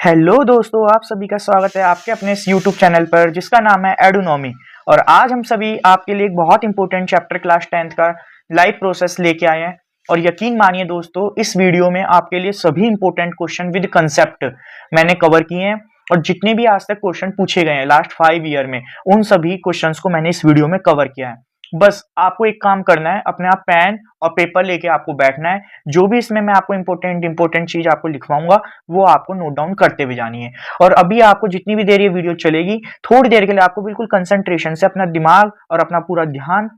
Hello दोस्तों, आप सभी का स्वागत है आपके अपने इस यूट्यूब चैनल पर जिसका नाम है एडुनॉमी। और आज हम सभी आपके लिए एक बहुत इंपॉर्टेंट चैप्टर क्लास 10th का लाइव प्रोसेस लेके आए हैं। और यकीन मानिए दोस्तों, इस वीडियो में आपके लिए सभी इंपॉर्टेंट क्वेश्चन विद कंसेप्ट मैंने कवर किए हैं। और जितने भी आज तक क्वेश्चन पूछे गए हैं लास्ट 5 ईयर में, उन सभी क्वेश्चंस को मैंने इस वीडियो में कवर किया है। बस आपको एक काम करना है, अपने आप पेन और पेपर लेके आपको बैठना है। जो भी इसमें मैं आपको इंपॉर्टेंट चीज आपको लिखवाऊंगा वो आपको नोट डाउन करते हुए जानी है। और अभी आपको जितनी भी देर ये वीडियो चलेगी, थोड़ी देर के लिए आपको बिल्कुल कंसंट्रेशन से अपना दिमाग और अपना पूरा ध्यान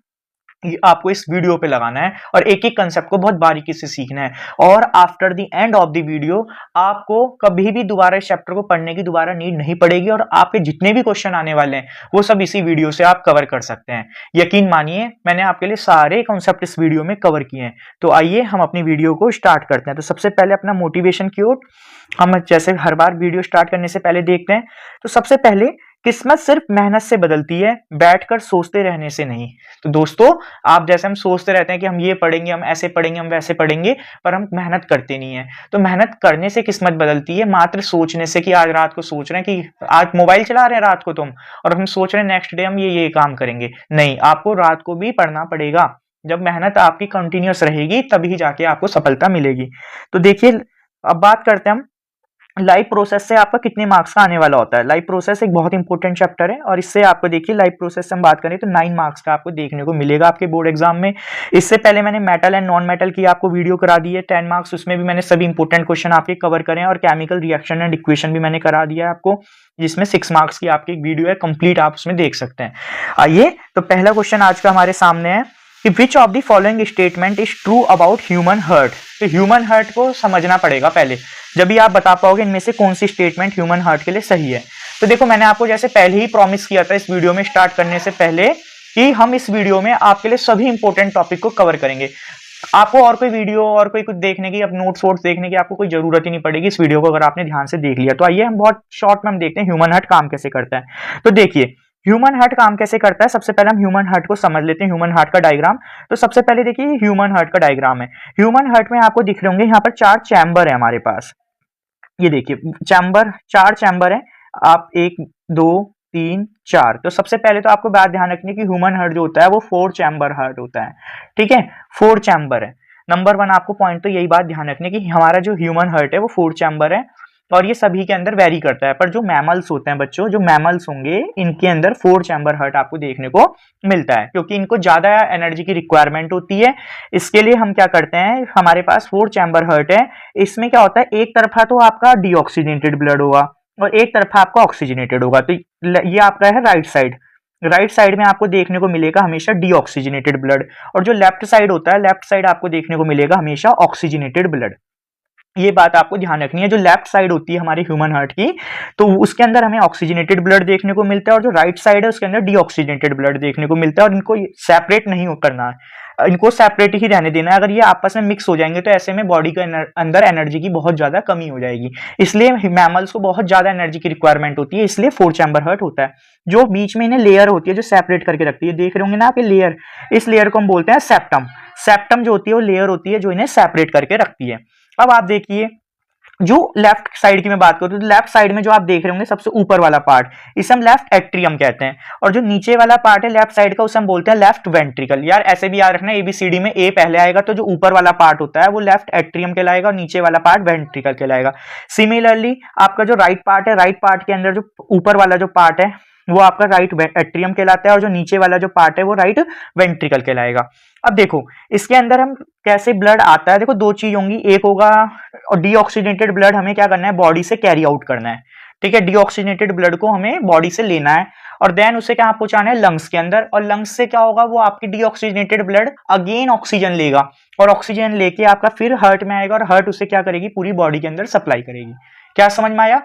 आपको इस वीडियो पे लगाना है और एक एक कंसेप्ट को बहुत बारीकी से सीखना है। और after the end of the video आपको कभी भी दोबारा इस चैप्टर को पढ़ने की दोबारा नीड नहीं पड़ेगी और आपके जितने भी क्वेश्चन आने वाले हैं वो सब इसी वीडियो से आप कवर कर सकते हैं। यकीन मानिए, मैंने आपके लिए सारे कॉन्सेप्ट इस वीडियो में कवर किए हैं। तो आइए हम अपनी वीडियो को स्टार्ट करते हैं। तो सबसे पहले अपना मोटिवेशन क्योट हम जैसे हर बार वीडियो स्टार्ट करने से पहले देखते हैं। तो सबसे पहले, किस्मत सिर्फ मेहनत से बदलती है, बैठकर सोचते रहने से नहीं। तो दोस्तों, आप जैसे हम सोचते रहते हैं कि हम ये पढ़ेंगे, हम ऐसे पढ़ेंगे, हम वैसे पढ़ेंगे, पर हम मेहनत करते नहीं है। तो मेहनत करने से किस्मत बदलती है, मात्र सोचने से। कि आज रात को सोच रहे हैं कि आज मोबाइल चला रहे हैं रात को तुम, और हम सोच रहे हैं नेक्स्ट डे हम ये काम करेंगे। नहीं, आपको रात को भी पढ़ना पड़ेगा। जब मेहनत आपकी कंटिन्यूअस रहेगी तभी जाके आपको सफलता मिलेगी। तो देखिए, अब बात करते हैं हम लाइव प्रोसेस से आपका कितने मार्क्स का आने वाला होता है। लाइव प्रोसेस एक बहुत इंपॉर्टेंट चैप्टर है और इससे आपको देखिए लाइव प्रोसेस से हम बात करें तो 9 मार्क्स का आपको देखने को मिलेगा आपके बोर्ड एग्जाम में। इससे पहले मैंने मेटल एंड नॉन मेटल की आपको वीडियो करा दी है 10 मार्क्स, उसमें भी मैंने सभी इंपॉर्टेंट क्वेश्चन आपके कवर करें और केमिकल रिएक्शन एंड इक्वेशन भी मैंने करा दिया है आपको, जिसमें 6 मार्क्स की आपकी एक वीडियो है कंप्लीट, आप उसमें देख सकते हैं। आइए, तो पहला क्वेश्चन आज का हमारे सामने है कि which of the following statement is true about human heart. तो ह्यूमन हार्ट को समझना पड़ेगा पहले, जब भी आप बता पाओगे इनमें से कौन सी स्टेटमेंट ह्यूमन हार्ट के लिए सही है। तो देखो, मैंने आपको जैसे पहले ही प्रॉमिस किया था इस वीडियो में स्टार्ट करने से पहले कि हम इस वीडियो में आपके लिए सभी इंपॉर्टेंट टॉपिक को कवर करेंगे। आपको और कोई वीडियो और कोई कुछ देखने की, अब नोट्स वोट्स देखने की आपको कोई जरूरत ही नहीं पड़ेगी इस वीडियो को अगर आपने ध्यान से देख लिया। तो आइए हम बहुत शॉर्ट में हम देखते हैं ह्यूमन हार्ट काम कैसे करता है। तो देखिए, ह्यूमन हार्ट काम कैसे करता है, सबसे पहले हम ह्यूमन हार्ट को समझ लेते हैं, ह्यूमन हार्ट का डायग्राम। तो सबसे पहले देखिए, ह्यूमन हार्ट का डायग्राम है। ह्यूमन हार्ट में आपको दिख रहे होंगे यहाँ पर 4 चैम्बर है हमारे पास। ये देखिए चैम्बर, 4 चैम्बर है। आप 1 2 3 4। तो सबसे पहले तो आपको बात ध्यान रखनी कि ह्यूमन हार्ट जो होता है वो 4 चैम्बर हार्ट होता है। ठीक है, 4 चैम्बर है। नंबर 1 आपको पॉइंट तो यही बात ध्यान रखनी कि हमारा जो ह्यूमन हार्ट है वो 4 चैम्बर है और ये सभी के अंदर वेरी करता है। पर जो मैमल्स होते हैं बच्चों, जो मैमल्स होंगे इनके अंदर 4 चैम्बर हार्ट आपको देखने को मिलता है, क्योंकि इनको ज्यादा एनर्जी की रिक्वायरमेंट होती है। इसके लिए हम क्या करते हैं, हमारे पास 4 चैम्बर हार्ट है। इसमें क्या होता है, एक तरफा तो आपका डीऑक्सीजनेटेड ब्लड होगा और एक तरफा आपका ऑक्सीजनेटेड होगा। तो ये आपका है राइट साइड। राइट साइड में आपको देखने को मिलेगा हमेशा डीऑक्सीजनेटेड ब्लड, और जो लेफ्ट साइड होता है, लेफ्ट साइड आपको देखने को मिलेगा हमेशा ऑक्सीजनेटेड ब्लड। ये बात आपको ध्यान रखनी है। जो लेफ्ट साइड होती है हमारी ह्यूमन हार्ट की, तो उसके अंदर हमें ऑक्सीजनेटेड ब्लड देखने को मिलता है, और जो राइट साइड है उसके अंदर डीऑक्सीजनेटेड ब्लड देखने को मिलता है। और इनको सेपरेट नहीं करना है, इनको सेपरेट ही रहने देना है। अगर ये आपस में मिक्स हो जाएंगे तो ऐसे में बॉडी के अंदर एनर्जी की बहुत ज्यादा कमी हो जाएगी। इसलिए मैमल्स को बहुत ज्यादा एनर्जी की रिक्वायरमेंट होती है, इसलिए 4 चैम्बर हार्ट होता है। जो बीच में इन्हें लेयर होती है जो सेपरेट करके रखती है, देख रहे होंगे ना आप ये लेयर, इस लेयर को हम बोलते हैं सेप्टम। सेप्टम जो होती है वो लेयर होती है जो इन्हें सेपरेट करके रखती है। अब आप देखिए, जो लेफ्ट साइड की मैं बात करूं तो लेफ्ट साइड में जो आप देख रहे होंगे सबसे ऊपर वाला पार्ट, इसे हम लेफ्ट एट्रियम कहते हैं। और जो नीचे वाला पार्ट है लेफ्ट साइड का, उसे हम बोलते हैं लेफ्ट वेंट्रिकल। यार ऐसे भी याद रखना, एबीसीडी में ए पहले आएगा तो जो ऊपर वाला पार्ट होता है वो लेफ्ट एट्रियम कहलाएगा और नीचे वाला पार्ट वेंट्रिकल कहलाएगा। सिमिलरली आपका जो राइट पार्ट है, राइट पार्ट के अंदर जो ऊपर वाला जो पार्ट है वो आपका राइट एट्रियम कहलाता है और जो नीचे वाला जो पार्ट है वो राइट वेंट्रिकल कहलाएगा। अब देखो इसके अंदर हम कैसे ब्लड आता है, देखो 2 चीज होंगी, एक होगा और डीऑक्सीजनेटेड ब्लड हमें क्या करना है, बॉडी से कैरी आउट करना है। ठीक है, डीऑक्सीजनेटेड ब्लड को हमें बॉडी से लेना है और देन उसे कहां पहुंचाना है, लंग्स के अंदर। और लंग्स से क्या होगा, वो आपकी डीऑक्सीजनेटेड ब्लड अगेन ऑक्सीजन लेगा और ऑक्सीजन लेके आपका फिर हार्ट में आएगा और हार्ट उसे क्या करेगी, पूरी बॉडी के अंदर सप्लाई करेगी। क्या समझ में आया?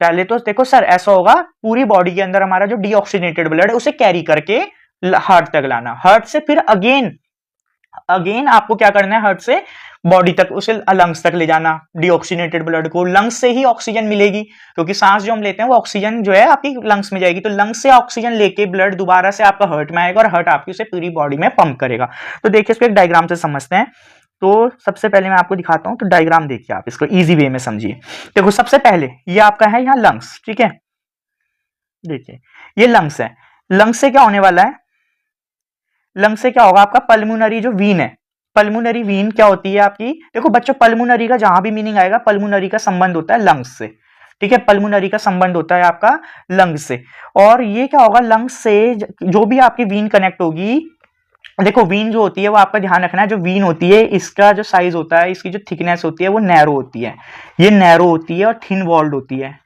पहले तो देखो सर, ऐसा होगा पूरी बॉडी के अंदर हमारा जो डीऑक्सीजनेटेड ब्लड है उसे कैरी करके हार्ट तक लाना, हार्ट से फिर अगेन आपको क्या करना है, हार्ट से बॉडी तक, उसे लंग्स तक ले जाना डीऑक्सीजनेटेड ब्लड को। लंग्स से ही ऑक्सीजन मिलेगी, क्योंकि सांस जो हम लेते हैं वो ऑक्सीजन जो है आपकी लंग्स में जाएगी। तो लंग्स से ऑक्सीजन लेके ब्लड दोबारा से आपका हार्ट में आएगा और हार्ट आपकी उसे पूरी बॉडी में पंप करेगा। तो देखिए इसको एक डायग्राम से समझते हैं। तो सबसे पहले मैं आपको दिखाता हूँ, तो डायग्राम देखिए आप, इसको इजी वे में समझिए। देखो सबसे पहले ये आपका है यहाँ लंग्स, ठीक है, देखिए ये लंग्स है। लंग्स से क्या होने वाला है, लंग्स से क्या होगा आपका पल्मोनरी जो वीन है, पल्मोनरी वीन क्या होती है आपकी, देखो बच्चों पल्मोनरी का जहां भी मीनिंग आएगा, पल्मोनरी का संबंध होता है लंग्स से, ठीक है, पल्मोनरी का संबंध होता है आपका लंग्स से। और ये क्या होगा, लंग्स से जो भी आपकी वीन कनेक्ट होगी, देखो वीन जो होती है वो आपका ध्यान रखना है, जो वीन होती है इसका जो साइज होता है, इसकी जो थिकनेस होती है वो नैरो होती है, ये नैरो होती है और थिन वॉल्ड होती है,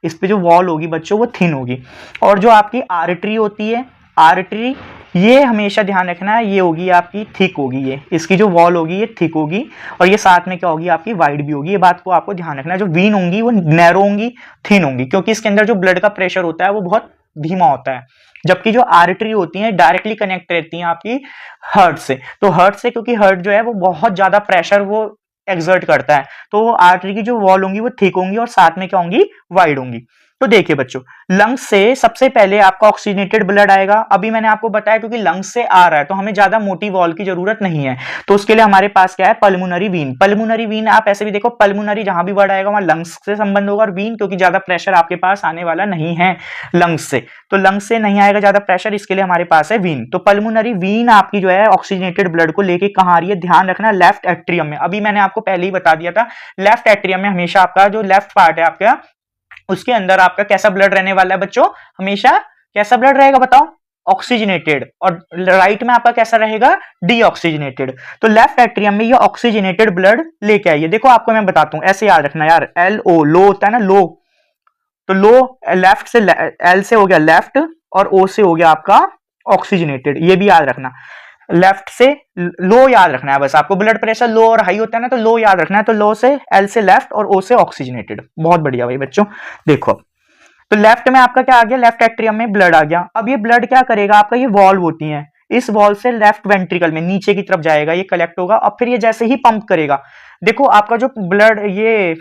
इस पे जो वॉल होगी बच्चों वो थिन होगी। और जो आपकी आर्टरी होती है, आर्टरी ये हमेशा ध्यान रखना है, ये होगी आपकी थिक होगी, ये इसकी जो वॉल होगी ये थिक होगी, और ये साथ में क्या होगी आपकी वाइड भी होगी। ये बात को आपको ध्यान रखना है, जो वीन होंगी वो नैरो होंगी, थिन होंगी, क्योंकि इसके अंदर जो ब्लड का प्रेशर होता है वो बहुत धीमा होता है, जबकि जो आर्टरी होती है डायरेक्टली कनेक्ट रहती हैं आपकी हार्ट से। तो हार्ट से, क्योंकि हार्ट जो है वो बहुत ज्यादा प्रेशर वो एक्सर्ट करता है, तो आर्टरी की जो वॉल होंगी वो थिक होंगी और साथ में क्या होंगी, वाइड होंगी। तो देखिए बच्चों, लंग्स से सबसे पहले आपका ऑक्सीजनेटेड ब्लड आएगा। अभी मैंने आपको बताया क्योंकि लंग्स से आ रहा है तो हमें ज्यादा मोटी वॉल की जरूरत नहीं है, तो उसके लिए हमारे पास क्या है, पल्मोनरी वीन। पल्मोनरी वीन आप ऐसे भी देखो, पल्मोनरी जहां भी वर्ड आएगा वहां लंग्स से संबंध होगा, और वीन क्योंकि ज्यादा प्रेशर आपके पास आने वाला नहीं है लंग्स से, तो लंग्स से नहीं आएगा ज्यादा प्रेशर, इसके लिए हमारे पास है वीन। तो पल्मोनरी वीन आपकी जो है ऑक्सीजनेटेड ब्लड को लेके कहां आ रही है, ध्यान रखना लेफ्ट एट्रियम में। अभी मैंने आपको पहले ही बता दिया था, लेफ्ट एट्रियम में हमेशा आपका जो लेफ्ट पार्ट है आपका, उसके अंदर आपका कैसा ब्लड रहने वाला है बच्चों, हमेशा कैसा ब्लड रहेगा बताओ, ऑक्सीजनेटेड, और राइट में आपका कैसा रहेगा, डीऑक्सीजनेटेड। तो लेफ्ट एट्रियम में ये ऑक्सीजनेटेड ब्लड लेके आइए। देखो आपको मैं बताता हूं, ऐसे याद रखना यार, एल ओ लो होता है ना, लो, तो लो लेफ्ट से, एल से हो गया लेफ्ट और ओ से हो गया आपका ऑक्सीजनेटेड, ये भी याद रखना, लेफ्ट से लो याद रखना है बस आपको, ब्लड प्रेशर लो और हाई होता है ना, तो लो याद रखना है, तो लो से, एल से लेफ्ट और ओ से ऑक्सीजनेटेड। बहुत बढ़िया भाई बच्चों, देखो तो लेफ्ट में आपका क्या आ गया, लेफ्ट एट्रियम में ब्लड आ गया। अब ये ब्लड क्या करेगा आपका, ये वॉल्व होती है, इस वॉल्व से लेफ्ट वेंट्रिकल में नीचे की तरफ जाएगा, ये कलेक्ट होगा, और फिर ये जैसे ही पंप करेगा, देखो आपका जो ब्लड ये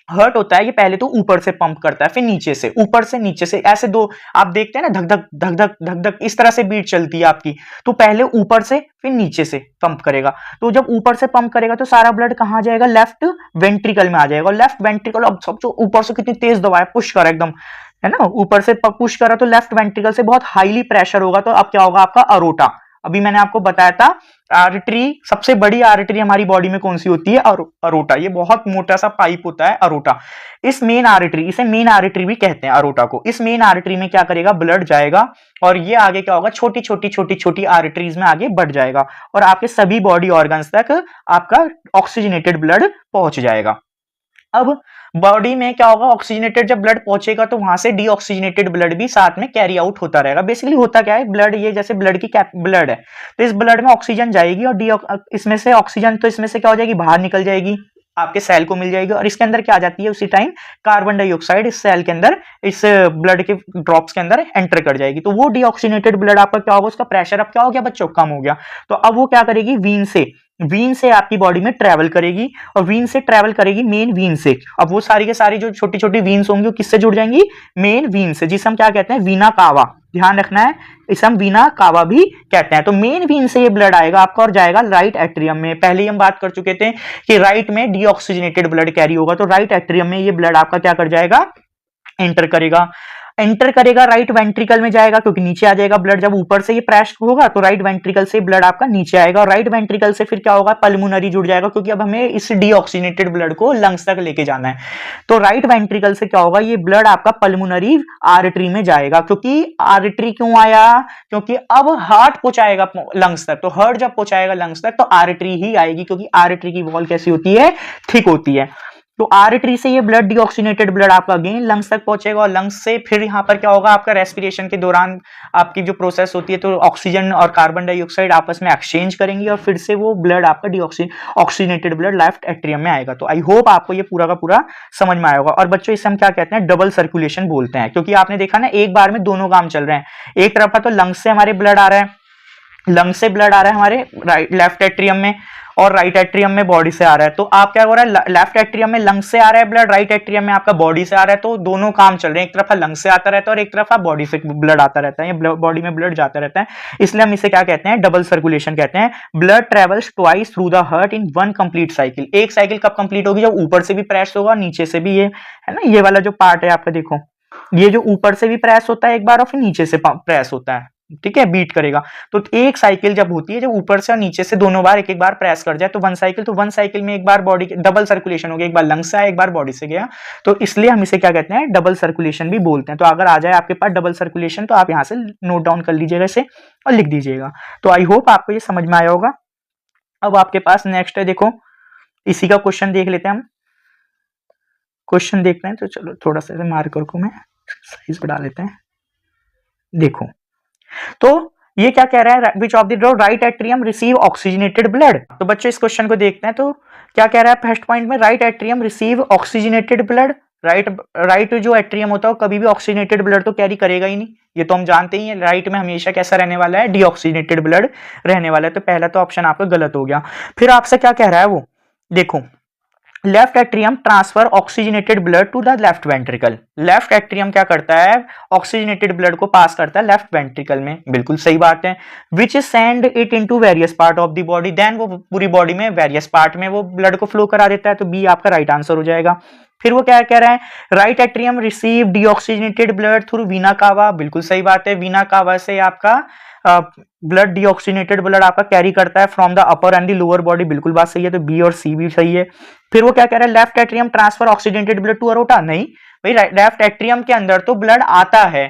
हर्ट होता है, ये पहले तो ऊपर से पंप करता है, फिर नीचे से, ऊपर से नीचे से, ऐसे दो आप देखते हैं ना, धक धक धक धक धक धक इस तरह से बीट चलती है आपकी। तो पहले ऊपर से फिर नीचे से पंप करेगा, तो जब ऊपर से पंप करेगा तो सारा ब्लड कहां जाएगा, लेफ्ट वेंट्रिकल में आ जाएगा। और लेफ्ट वेंट्रिकल अब सब जो ऊपर से कितनी तेज दबाए, पुश करा एकदम, है ना, ऊपर से पुश करा तो लेफ्ट वेंट्रिकल से बहुत हाईली प्रेशर होगा, तो अब क्या होगा आपका अरोटा। अभी मैंने आपको बताया था आर्टरी, सबसे बड़ी आर्टरी हमारी बॉडी में कौन सी होती है, अरोटा, ये बहुत मोटा सा पाइप होता है अरोटा। इस मेन आर्टरी, इसे मेन आर्टरी भी कहते हैं अरोटा को। इस मेन आर्टरी में क्या करेगा, ब्लड जाएगा, और ये आगे क्या होगा, छोटी छोटी छोटी छोटी आर्टरीज में आगे बढ़ जाएगा, और आपके सभी बॉडी ऑर्गन्स तक आपका ऑक्सीजनेटेड ब्लड पहुंच जाएगा। अब बॉडी में क्या होगा, ऑक्सीजनेटेड जब ब्लड पहुंचेगा तो वहां से डीऑक्सीजनेटेड ब्लड भी साथ में कैरी आउट होता रहेगा। बेसिकली होता क्या है, ब्लड ये जैसे ब्लड की ब्लड है, तो इस ब्लड में ऑक्सीजन जाएगी और इसमें से ऑक्सीजन, तो इसमें से क्या हो जाएगी, बाहर निकल जाएगी, आपके सेल को मिल जाएगी, और इसके अंदर क्या आ जाती है उसी टाइम, कार्बन डाइऑक्साइड इस सेल के अंदर, इस ब्लड के ड्रॉप्स के अंदर एंटर कर जाएगी। तो वो डीऑक्सीजनेटेड ब्लड आपका क्या होगा, उसका प्रेशर अब क्या हो गया बच्चों, कम हो गया। तो अब वो क्या करेगी, वीन से आपकी बॉडी में ट्रेवल करेगी, और वीन से ट्रेवल करेगी मेन वीन से। अब वो सारी के सारी जो छोटी छोटी वीन्स होंगी वो किससे जुड़ जाएंगी, मेन वीन से, जिसे हम क्या कहते हैं, वीना कावा, ध्यान रखना है, इसे हम वीना कावा भी कहते हैं। तो मेन वीन से ये ब्लड आएगा आपका और जाएगा राइट एट्रियम में। पहले ही हम बात कर चुके थे कि राइट में डीऑक्सीजनेटेड ब्लड कैरी होगा, तो राइट एट्रियम में ये ब्लड आपका क्या कर जाएगा, एंटर करेगा राइट वेंट्रिकल में जाएगा, क्योंकि नीचे आ जाएगा ब्लड, जब ऊपर से ये प्रेस होगा तो राइट वेंट्रिकल से ब्लड आपका नीचे आएगा, और राइट वेंट्रिकल से फिर क्या होगा, पल्मोनरी जुड़ जाएगा, क्योंकि अब हमें इस डीऑक्सीजनेटेड ब्लड को लंग्स तक लेके जाना है। तो राइट वेंट्रिकल से क्या होगा, ये ब्लड आपका पल्मोनरी आर्टरी में जाएगा। क्योंकि आर्टरी क्यों आया, क्योंकि अब हार्ट पहुंचाएगा लंग्स तक, तो हार्ट जब पहुंचाएगा लंग्स तक तो आर्टरी ही आएगी, क्योंकि आर्टरी की वॉल कैसी होती है, थिक होती है। तो आर्टरी से ये ब्लड डीऑक्सीजनेटेड ब्लड आपका अगेन लंग्स तक पहुंचेगा, और लंग्स से फिर यहाँ पर क्या होगा, आपका रेस्पिरेशन के दौरान आपकी जो प्रोसेस होती है, तो ऑक्सीजन और कार्बन डाइऑक्साइड आपस में एक्सचेंज करेंगी, और फिर से वो ब्लड आपका ऑक्सीजनेटेड ब्लड लेफ्ट एट्रियम में आएगा। तो आई होप आपको ये पूरा का पूरा समझ में आया होगा। और बच्चों इसे हम क्या कहते हैं, डबल सर्कुलेशन बोलते हैं, क्योंकि आपने देखा ना एक बार में दोनों काम चल रहे हैं, एक तरफ तो लंग्स से हमारे ब्लड आ रहा है, लंग से ब्लड आ रहा है हमारे लेफ्ट एट्रियम में और राइट एट्रियम में बॉडी से आ रहा है। तो आप क्या हो रहा है, लेफ्ट एट्रियम में लंग से आ रहा है ब्लड, राइट एट्रियम में आपका बॉडी से आ रहा है। तो दोनों काम चल रहे हैं, एक तरफ लंग से आता रहता है और एक तरफ बॉडी से ब्लड आता रहता है, या बॉडी में ब्लड जाता रहता है। इसलिए हम इसे क्या कहते हैं, डबल सर्कुलेशन कहते हैं। Blood travels twice through the heart in one complete cycle. एक साइकिल कब कंप्लीट होगी, जब ऊपर से भी प्रेस होगा, नीचे से भी, ये है ना, ये वाला जो पार्ट है आपका, देखो ये जो ऊपर से भी प्रेस होता है एक बार और फिर नीचे से प्रेस होता है, ठीक है, बीट करेगा। तो एक साइकिल जब होती है, जब ऊपर से और नीचे से दोनों बार एक एक बार प्रेस कर जाए तो वन साइकिल, तो वन साइकिल में एक बार बॉडी डबल सर्कुलेशन हो गया, एक बार लंग्स से आया एक बार बॉडी से गया। तो इसलिए हम इसे क्या कहते हैं, डबल सर्कुलेशन भी बोलते हैं। तो अगर आ जाए आपके पास डबल सर्कुलेशन तो आप यहां से नोट डाउन कर लीजिएगा इसे और लिख दीजिएगा। तो आई होप आपको ये समझ में आया होगा। अब आपके पास नेक्स्ट है, देखो इसी का क्वेश्चन देख लेते हैं हम। क्वेश्चन देखते हैं, तो चलो थोड़ा सा मार्कर को मैं साइज बढ़ा लेते हैं। देखो तो ये क्या कह रहा है, which of the right atrium receive oxygenated blood. तो बच्चों इस क्वेश्चन को देखते हैं। तो क्या कह रहा है फर्स्ट पॉइंट में, right atrium receive oxygenated blood. Right जो एट्रियम होता है वो कभी भी ऑक्सीजनेटेड ब्लड तो कैरी करेगा ही नहीं, ये तो हम जानते ही हैं। राइट में हमेशा कैसा रहने वाला है, डीऑक्सीजनेटेड ब्लड रहने वाला है। तो पहला तो ऑप्शन आपका गलत हो गया। फिर आपसे क्या कह रहा है वो, देखो left atrium transfer oxygenated blood to the left ventricle. Left atrium क्या करता है, ऑक्सीजनेटेड ब्लड को पास करता है लेफ्ट वेंट्रिकल में, बिल्कुल सही बात है। Which send it into various part of the body, then वो पूरी बॉडी में वेरियस पार्ट में वो ब्लड को फ्लो करा देता है। तो बी आपका राइट आंसर हो जाएगा। फिर वो क्या कह रहा है, right atrium receive deoxygenated blood through Veena कावा, बिल्कुल सही बात है। वीना कावा से आपका ब्लड डीऑक्सीजनेटेड ब्लड आपका कैरी करता है from the upper and the lower body, बिल्कुल बात सही है। तो बी और सी भी सही है। फिर वो क्या कह रहा है, left atrium transfer oxygenated blood to aorta, नहीं भाई, लेफ्ट एट्रियम के अंदर तो ब्लड आता है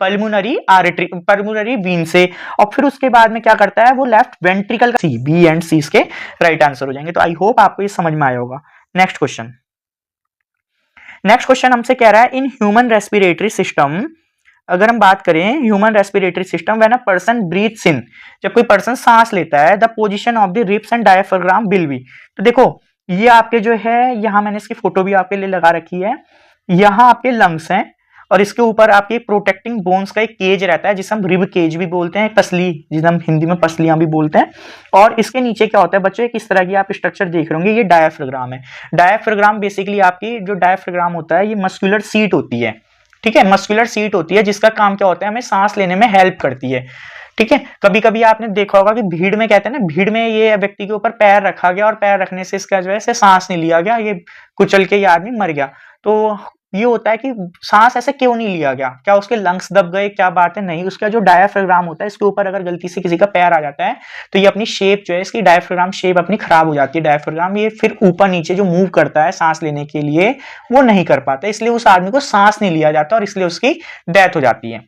पल्मोनरी आर्टरी, पल्मोनरी वीन से, और फिर उसके बाद में क्या करता है वो लेफ्ट वेंट्रिकल का, सी, बी एंड सी इसके राइट आंसर हो जाएंगे। तो आई होप आपको ये समझ में आया होगा। नेक्स्ट क्वेश्चन, नेक्स्ट क्वेश्चन हमसे कह रहा है, इन ह्यूमन रेस्पिरेटरी सिस्टम, अगर हम बात करें human respiratory system, when a person breathes in, जब कोई पर्सन सांस लेता है, the position of the ribs and diaphragm will be. तो देखो ये आपके जो है, यहाँ मैंने इसकी फोटो भी आपके लिए लगा रखी है। यहाँ आपके लंग्स हैं और इसके ऊपर आपके प्रोटेक्टिंग बोन्स का एक केज रहता है जिसे हम रिब केज भी बोलते हैं, पसली, जिसे हम हिंदी में पसलियां भी बोलते हैं। और इसके नीचे क्या होता है बच्चों, किस तरह की आप स्ट्रक्चर देख रहे होंगे, ये डायफ्राम है। डायफ्राम बेसिकली आपकी जो डायफ्राम होता है ये मस्कुलर सीट होती है, ठीक है, मस्कुलर सीट होती है जिसका काम क्या होता है, हमें सांस लेने में हेल्प करती है, ठीक है। कभी कभी आपने देखा होगा कि भीड़ में कहते हैं ना, भीड़ में ये व्यक्ति के ऊपर पैर रखा गया और पैर रखने से इसका जो है सांस नहीं लिया गया, ये कुचल के ये आदमी मर गया। तो ये होता है कि सांस ऐसे क्यों नहीं लिया गया, क्या उसके लंग्स दब गए, क्या बात है, नहीं, उसका जो डायफ्राम होता है इसके ऊपर अगर गलती से किसी का पैर आ जाता है तो ये अपनी शेप जो है, इसकी डायफ्राम शेप अपनी खराब हो जाती है। डायफ्राम ये फिर ऊपर नीचे जो मूव करता है सांस लेने के लिए वो नहीं कर पाता, इसलिए उस आदमी को सांस नहीं लिया जाता और इसलिए उसकी डेथ हो जाती है।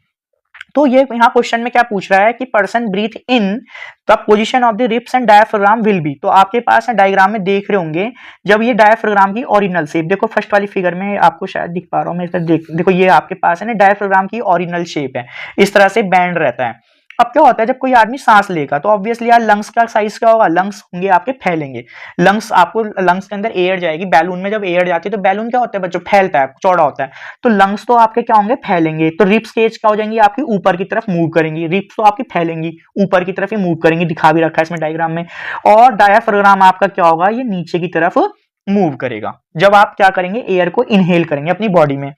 तो ये यहाँ क्वेश्चन में क्या पूछ रहा है कि person breathe in the position of the ribs and diaphragm will be. तो आपके पास डायग्राम में देख रहे होंगे, जब ये डायफ्राम की ओरिजिनल शेप, देखो फर्स्ट वाली फिगर में आपको शायद दिख पा रहा हूं मैं, देखो ये आपके पास है ना डायफ्राम की ओरिजिनल शेप है, इस तरह से बैंड रहता है। अब क्या होता है जब कोई आदमी सांस लेगा तो ऑब्वियसली यार लंग्स का साइज क्या होगा, लंग्स होंगे आपके फैलेंगे, लंग्स आपको, लंग्स के अंदर एयर जाएगी, बैलून में जब एयर जाती है तो बैलून क्या होता है बच्चों, फैलता है, चौड़ा होता है। तो लंग्स तो आपके क्या होंगे, फैलेंगे। तो रिब्स केज क्या हो जाएंगी आपकी, ऊपर की तरफ मूव करेंगी, रिब्स तो आपकी फैलेंगी, ऊपर की तरफ ही मूव करेंगी, दिखा भी रखा है इसमें डायग्राम में। और डायफ्राम आपका क्या होगा, ये नीचे की तरफ मूव करेगा जब आप क्या करेंगे, एयर को इनहेल करेंगे अपनी बॉडी में।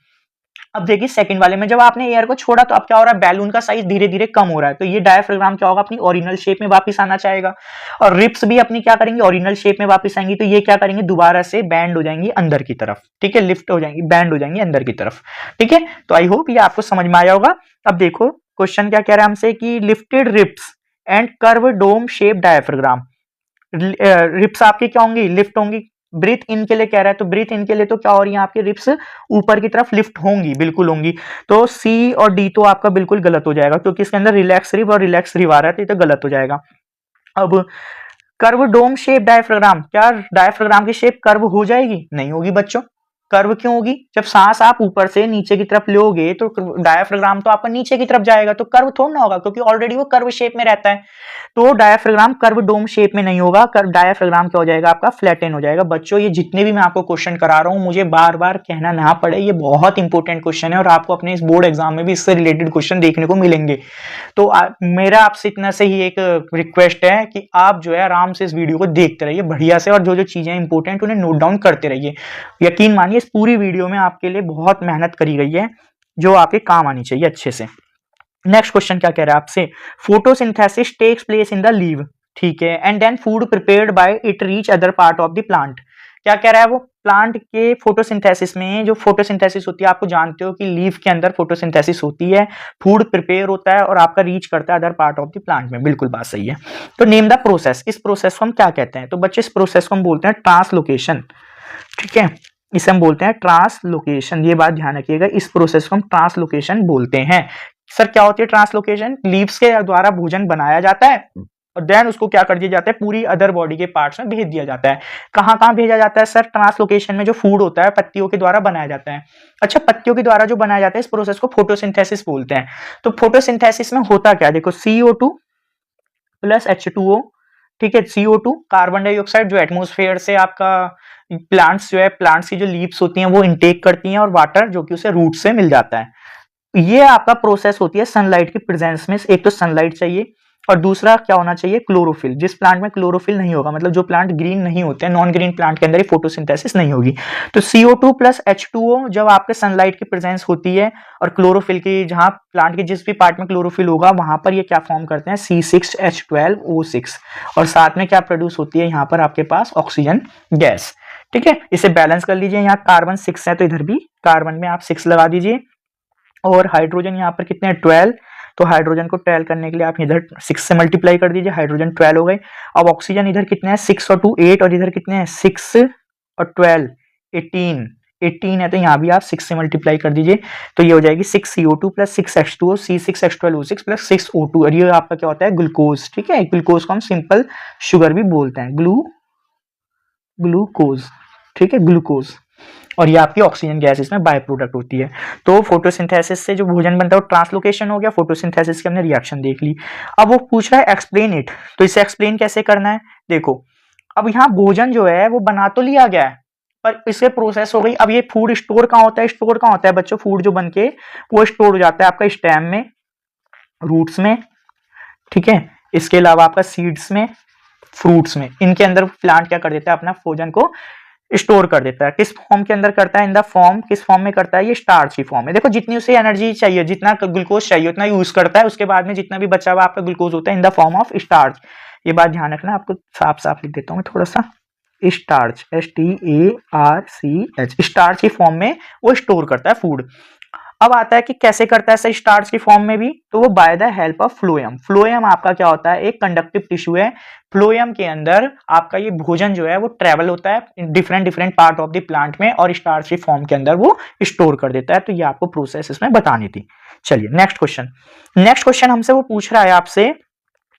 अब देखिए सेकंड वाले में जब आपने एयर को छोड़ा तो अब क्या हो रहा है, बैलून का साइज धीरे धीरे कम हो रहा है, तो ये डायफ्राम क्या होगा, अपनी ओरिजिनल शेप में वापस आना चाहेगा। और रिब्स भी अपनी क्या करेंगी, ओरिजिनल शेप में वापस आएंगी, तो ये क्या करेंगे, दोबारा से बैंड हो जाएंगी अंदर की तरफ, ठीक है, लिफ्ट हो जाएंगी, बैंड हो जाएंगी अंदर की तरफ, ठीक है। तो आई होप ये आपको समझ में आया होगा। अब देखो क्वेश्चन क्या कह रहा है हमसे कि lifted ribs and curve dome shape diaphragm, ribs आपकी क्या होंगी, लिफ्ट होंगी। ब्रीथ इन के लिए कह रहा है, तो ब्रीथ इन के लिए तो क्या हो रही है आपकी रिब्स ऊपर की तरफ लिफ्ट होंगी, बिल्कुल होंगी। तो सी और डी तो आपका बिल्कुल गलत हो जाएगा क्योंकि इसके अंदर रिलैक्स रिब और रिलैक्स रिब आ रहा है, तो ये तो गलत हो जाएगा। अब कर्व डोम शेप डायफ्राम, क्या डायफ्राम की शेप कर्व हो जाएगी, नहीं होगी बच्चों, कर्व क्यों होगी? जब सांस आप ऊपर से नीचे की तरफ लोगे तो डायाफ्राम तो आपका नीचे की तरफ जाएगा, तो कर्व थोड़ा ना होगा, क्योंकि ऑलरेडी वो कर्व शेप में रहता है। तो डायाफ्राम कर्व डोम शेप में नहीं होगा, डायाफ्राम क्या हो जाएगा आपका? फ्लैटन हो जाएगा। बच्चों ये जितने भी मैं आपको क्वेश्चन करा रहा हूं, मुझे बार बार कहना ना पड़े, ये बहुत इंपॉर्टेंट क्वेश्चन है और आपको अपने इस बोर्ड एग्जाम में भी इससे रिलेटेड क्वेश्चन देखने को मिलेंगे। तो मेरा आपसे इतना से ही एक रिक्वेस्ट है कि आप जो है आराम से इस वीडियो को देखते रहिए बढ़िया से, और जो जो चीजें इंपॉर्टेंट उन्हें नोट डाउन करते रहिए। यकीन मानिए इस पूरी वीडियो में आपके लिए बहुत मेहनत करी गई है जो आपके काम आनी चाहिए अच्छे से। नेक्स्ट क्वेश्चन क्या कह रहा है आपसे? Photosynthesis takes place in the leave, ठीक है, and then food prepared by it reach other part of the plant. क्या कह रहा है? वो प्लांट के फोटोसिंथेसिस में, जो फोटोसिंथेसिस होती है, आपको जानते हो कि लीफ के अंदर फोटोसिंथेसिस होती है, फूड प्रिपेयर होता है और आपका रीच करता है other part of the plant में। बिल्कुल बात सही है। तो नेम द प्रोसेस, इस प्रोसेस को हम क्या कहते हैं? तो बच्चे इस प्रोसेस को हम बोलते हैं ट्रांसलोकेशन, ठीक है, इसे हम बोलते हैं ट्रांसलोकेशन। ये बात ध्यान रखिएगा, इस प्रोसेस को हम ट्रांसलोकेशन बोलते हैं। सर क्या होती है ट्रांसलोकेशन? लीव्स के द्वारा भोजन बनाया जाता है और देन उसको क्या कर दिया जाता है? पूरी अदर बॉडी के पार्ट्स में भेज दिया जाता है। कहां कहां भेजा जाता है सर? ट्रांसलोकेशन में जो फूड होता है पत्तियों के द्वारा बनाया जाता है। अच्छा, पत्तियों के द्वारा जो बनाया जाता है इस प्रोसेस को फोटोसिंथेसिस बोलते हैं। तो फोटोसिंथेसिस में होता क्या? देखो, CO2 प्लस H2O, ठीक है, CO2 कार्बन डाइऑक्साइड जो एटमॉस्फेयर से आपका प्लांट्स जो है, प्लांट्स की जो लीव्स होती हैं वो इनटेक करती हैं, और वाटर जो कि उसे रूट से मिल जाता है। ये आपका प्रोसेस होती है सनलाइट की प्रेजेंस में। एक तो सनलाइट चाहिए और दूसरा क्या होना चाहिए? क्लोरोफिल। जिस प्लांट में क्लोरोफिल नहीं होगा, मतलब जो प्लांट ग्रीन नहीं होते हैं, नॉन ग्रीन प्लांट के अंदर ही फोटोसिंथेसिस नहीं होगी। तो CO2 प्लस H2O जब आपके सनलाइट की प्रेजेंस होती है और क्लोरोफिल की, जहां प्लांट के जिस भी पार्ट में क्लोरोफिल होगा वहां पर ये क्या फॉर्म करते हैं? C6H12O6, और साथ में क्या प्रोड्यूस होती है यहाँ पर आपके पास? ऑक्सीजन गैस, ठीक है। इसे बैलेंस कर लीजिए, यहाँ कार्बन 6 है तो इधर भी कार्बन में आप 6 लगा दीजिए, और हाइड्रोजन यहाँ पर कितने हैं? 12। तो हाइड्रोजन को 12 करने के लिए आप इधर 6 से मल्टीप्लाई कर दीजिए, हाइड्रोजन 12 हो गए। अब ऑक्सीजन इधर कितने हैं? 6 और 2 8, और इधर कितने हैं? 6 और 12 18 है, तो यहाँ भी आप 6 से मल्टीप्लाई कर दीजिए, तो ये हो जाएगी 6CO2 plus 6H2O, C6H12O6 plus 6O2, और ये आपका क्या होता है? ग्लूकोज, ठीक है। ग्लूकोज को हम सिंपल शुगर भी बोलते हैं, ग्लूकोज, ठीक है, ग्लूकोज। और ये आपकी ऑक्सीजन गैस इसमें बाय प्रोडक्ट होती है। तो फोटोसिंथेसिस से जो भोजन बनता है वो ट्रांसलोकेशन हो गया, फोटोसिंथेसिस की हमने रिएक्शन देख ली। अब वो पूछ रहा है एक्सप्लेन इट, तो इसे एक्सप्लेन कैसे करना है? देखो, अब यहाँ भोजन जो है वो बना तो लिया गया है, पर इसे प्रोसेस हो गई। अब ये फूड स्टोर कहाँ होता है? स्टोर कहाँ होता है बच्चों? फूड जो बन के वो स्टोर हो जाता है आपका स्टेम में, रूट्स में, ठीक है, इसके अलावा आपका सीड्स में, फ्रूट्स में। इनके अंदर प्लांट क्या कर देता है? अपना भोजन को स्टोर कर देता है। किस फॉर्म के अंदर करता है? इन द फॉर्म, किस फॉर्म में करता है? ये स्टार्च की फॉर्म में। देखो, जितनी उसे एनर्जी चाहिए, जितना ग्लूकोज चाहिए उतना यूज करता है, उसके बाद में जितना भी बचा हुआ आपका ग्लूकोज होता है in the form of starch. ये बात ध्यान रखना, आपको साफ साफ लिख देता हूँ थोड़ा सा, स्टार्च, STARCH, स्टार्च की फॉर्म में वो स्टोर करता है फूड। अब आता है कि कैसे करता है सही स्टार्च की फॉर्म में भी, तो वो by the help of phloem. Phloem आपका क्या होता है? एक कंडक्टिव टिश्यू है। फ्लोएम के अंदर आपका ये भोजन जो है वो ट्रेवल होता है different different part of the plant में, और स्टार्च की फॉर्म के अंदर वो स्टोर कर देता है। तो ये आपको प्रोसेस इसमें बतानी थी। चलिए नेक्स्ट क्वेश्चन हमसे वो पूछ रहा है आपसे,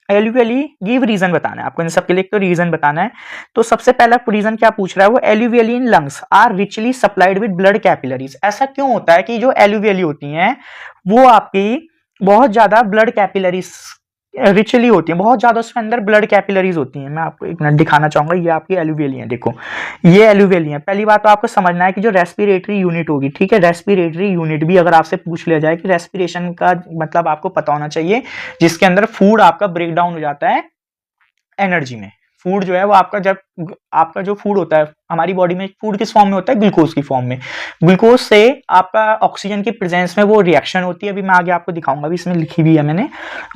एल्यूवियली गिव रीजन बताना है आपको इन सबके लिए, तो रीजन बताना है। तो सबसे पहला रीजन क्या पूछ रहा है वो, alveoli in lungs are richly supplied with blood capillaries. ऐसा क्यों होता है कि जो एल्यूवियली होती हैं वो आपकी बहुत ज्यादा ब्लड कैपिलरीज रिचली होती है, बहुत ज्यादा उसके अंदर ब्लड कैपिलरीज होती हैं। मैं आपको एक मिनट दिखाना चाहूंगा, ये आपकी एल्यूवियली है, देखो ये एल्यूवियली है। पहली बात तो आपको समझना है कि जो रेस्पिरेटरी यूनिट होगी, ठीक है, रेस्पिरेटरी यूनिट भी अगर आपसे पूछ लिया जाए कि रेस्पिरेशन का मतलब आपको पता होना चाहिए, जिसके अंदर फूड आपका ब्रेक डाउन हो जाता है एनर्जी में। फूड जो है वो आपका, जब आपका जो फूड होता है हमारी बॉडी में, फूड किस फॉर्म में होता है? ग्लूकोज की फॉर्म में। ग्लूकोज से आपका ऑक्सीजन की प्रेजेंस में वो रिएक्शन होती है, अभी मैं आगे आपको दिखाऊंगा, भी इसमें लिखी हुई है मैंने।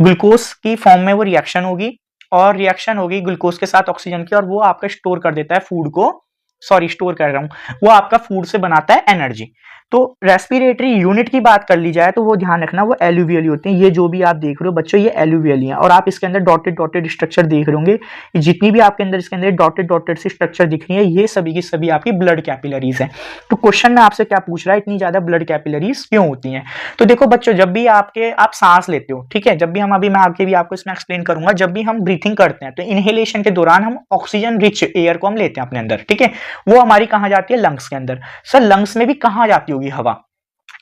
ग्लूकोज की फॉर्म में वो रिएक्शन होगी, और रिएक्शन होगी ग्लूकोज के साथ ऑक्सीजन की, और वो आपका स्टोर कर देता है फूड को, सॉरी स्टोर कर रहा हूं, वो आपका फूड से बनाता है एनर्जी। तो रेस्पिरेटरी यूनिट की बात कर ली जाए तो वो ध्यान रखना वो एल्यूवियली होते हैं। ये जो भी आप देख रहे हो बच्चों ये एल्यूवियली है, और आप इसके अंदर डॉटेड डॉटेड स्ट्रक्चर देख रहे होंगे, जितनी भी आपके अंदर इसके अंदर डॉटेड डॉटेड सी स्ट्रक्चर दिख रही है ये सभी की सभी आपकी ब्लड कैपिलरीज है। तो क्वेश्चन में आपसे क्या पूछ रहा है, इतनी ज्यादा ब्लड कैपिलरीज क्यों होती हैं? तो देखो बच्चों, जब भी आप सांस लेते हो, ठीक है, जब भी हम, अभी मैं आगे भी आपको इसमें एक्सप्लेन करूंगा, जब भी हम ब्रीथिंग करते हैं तो इनहेलेशन के दौरान हम ऑक्सीजन रिच एयर को हम लेते हैं अपने अंदर, ठीक है। वो हमारी कहाँ जाती है, लंग्स के अंदर। सर लंग्स में भी कहाँ जाती होगी हवा,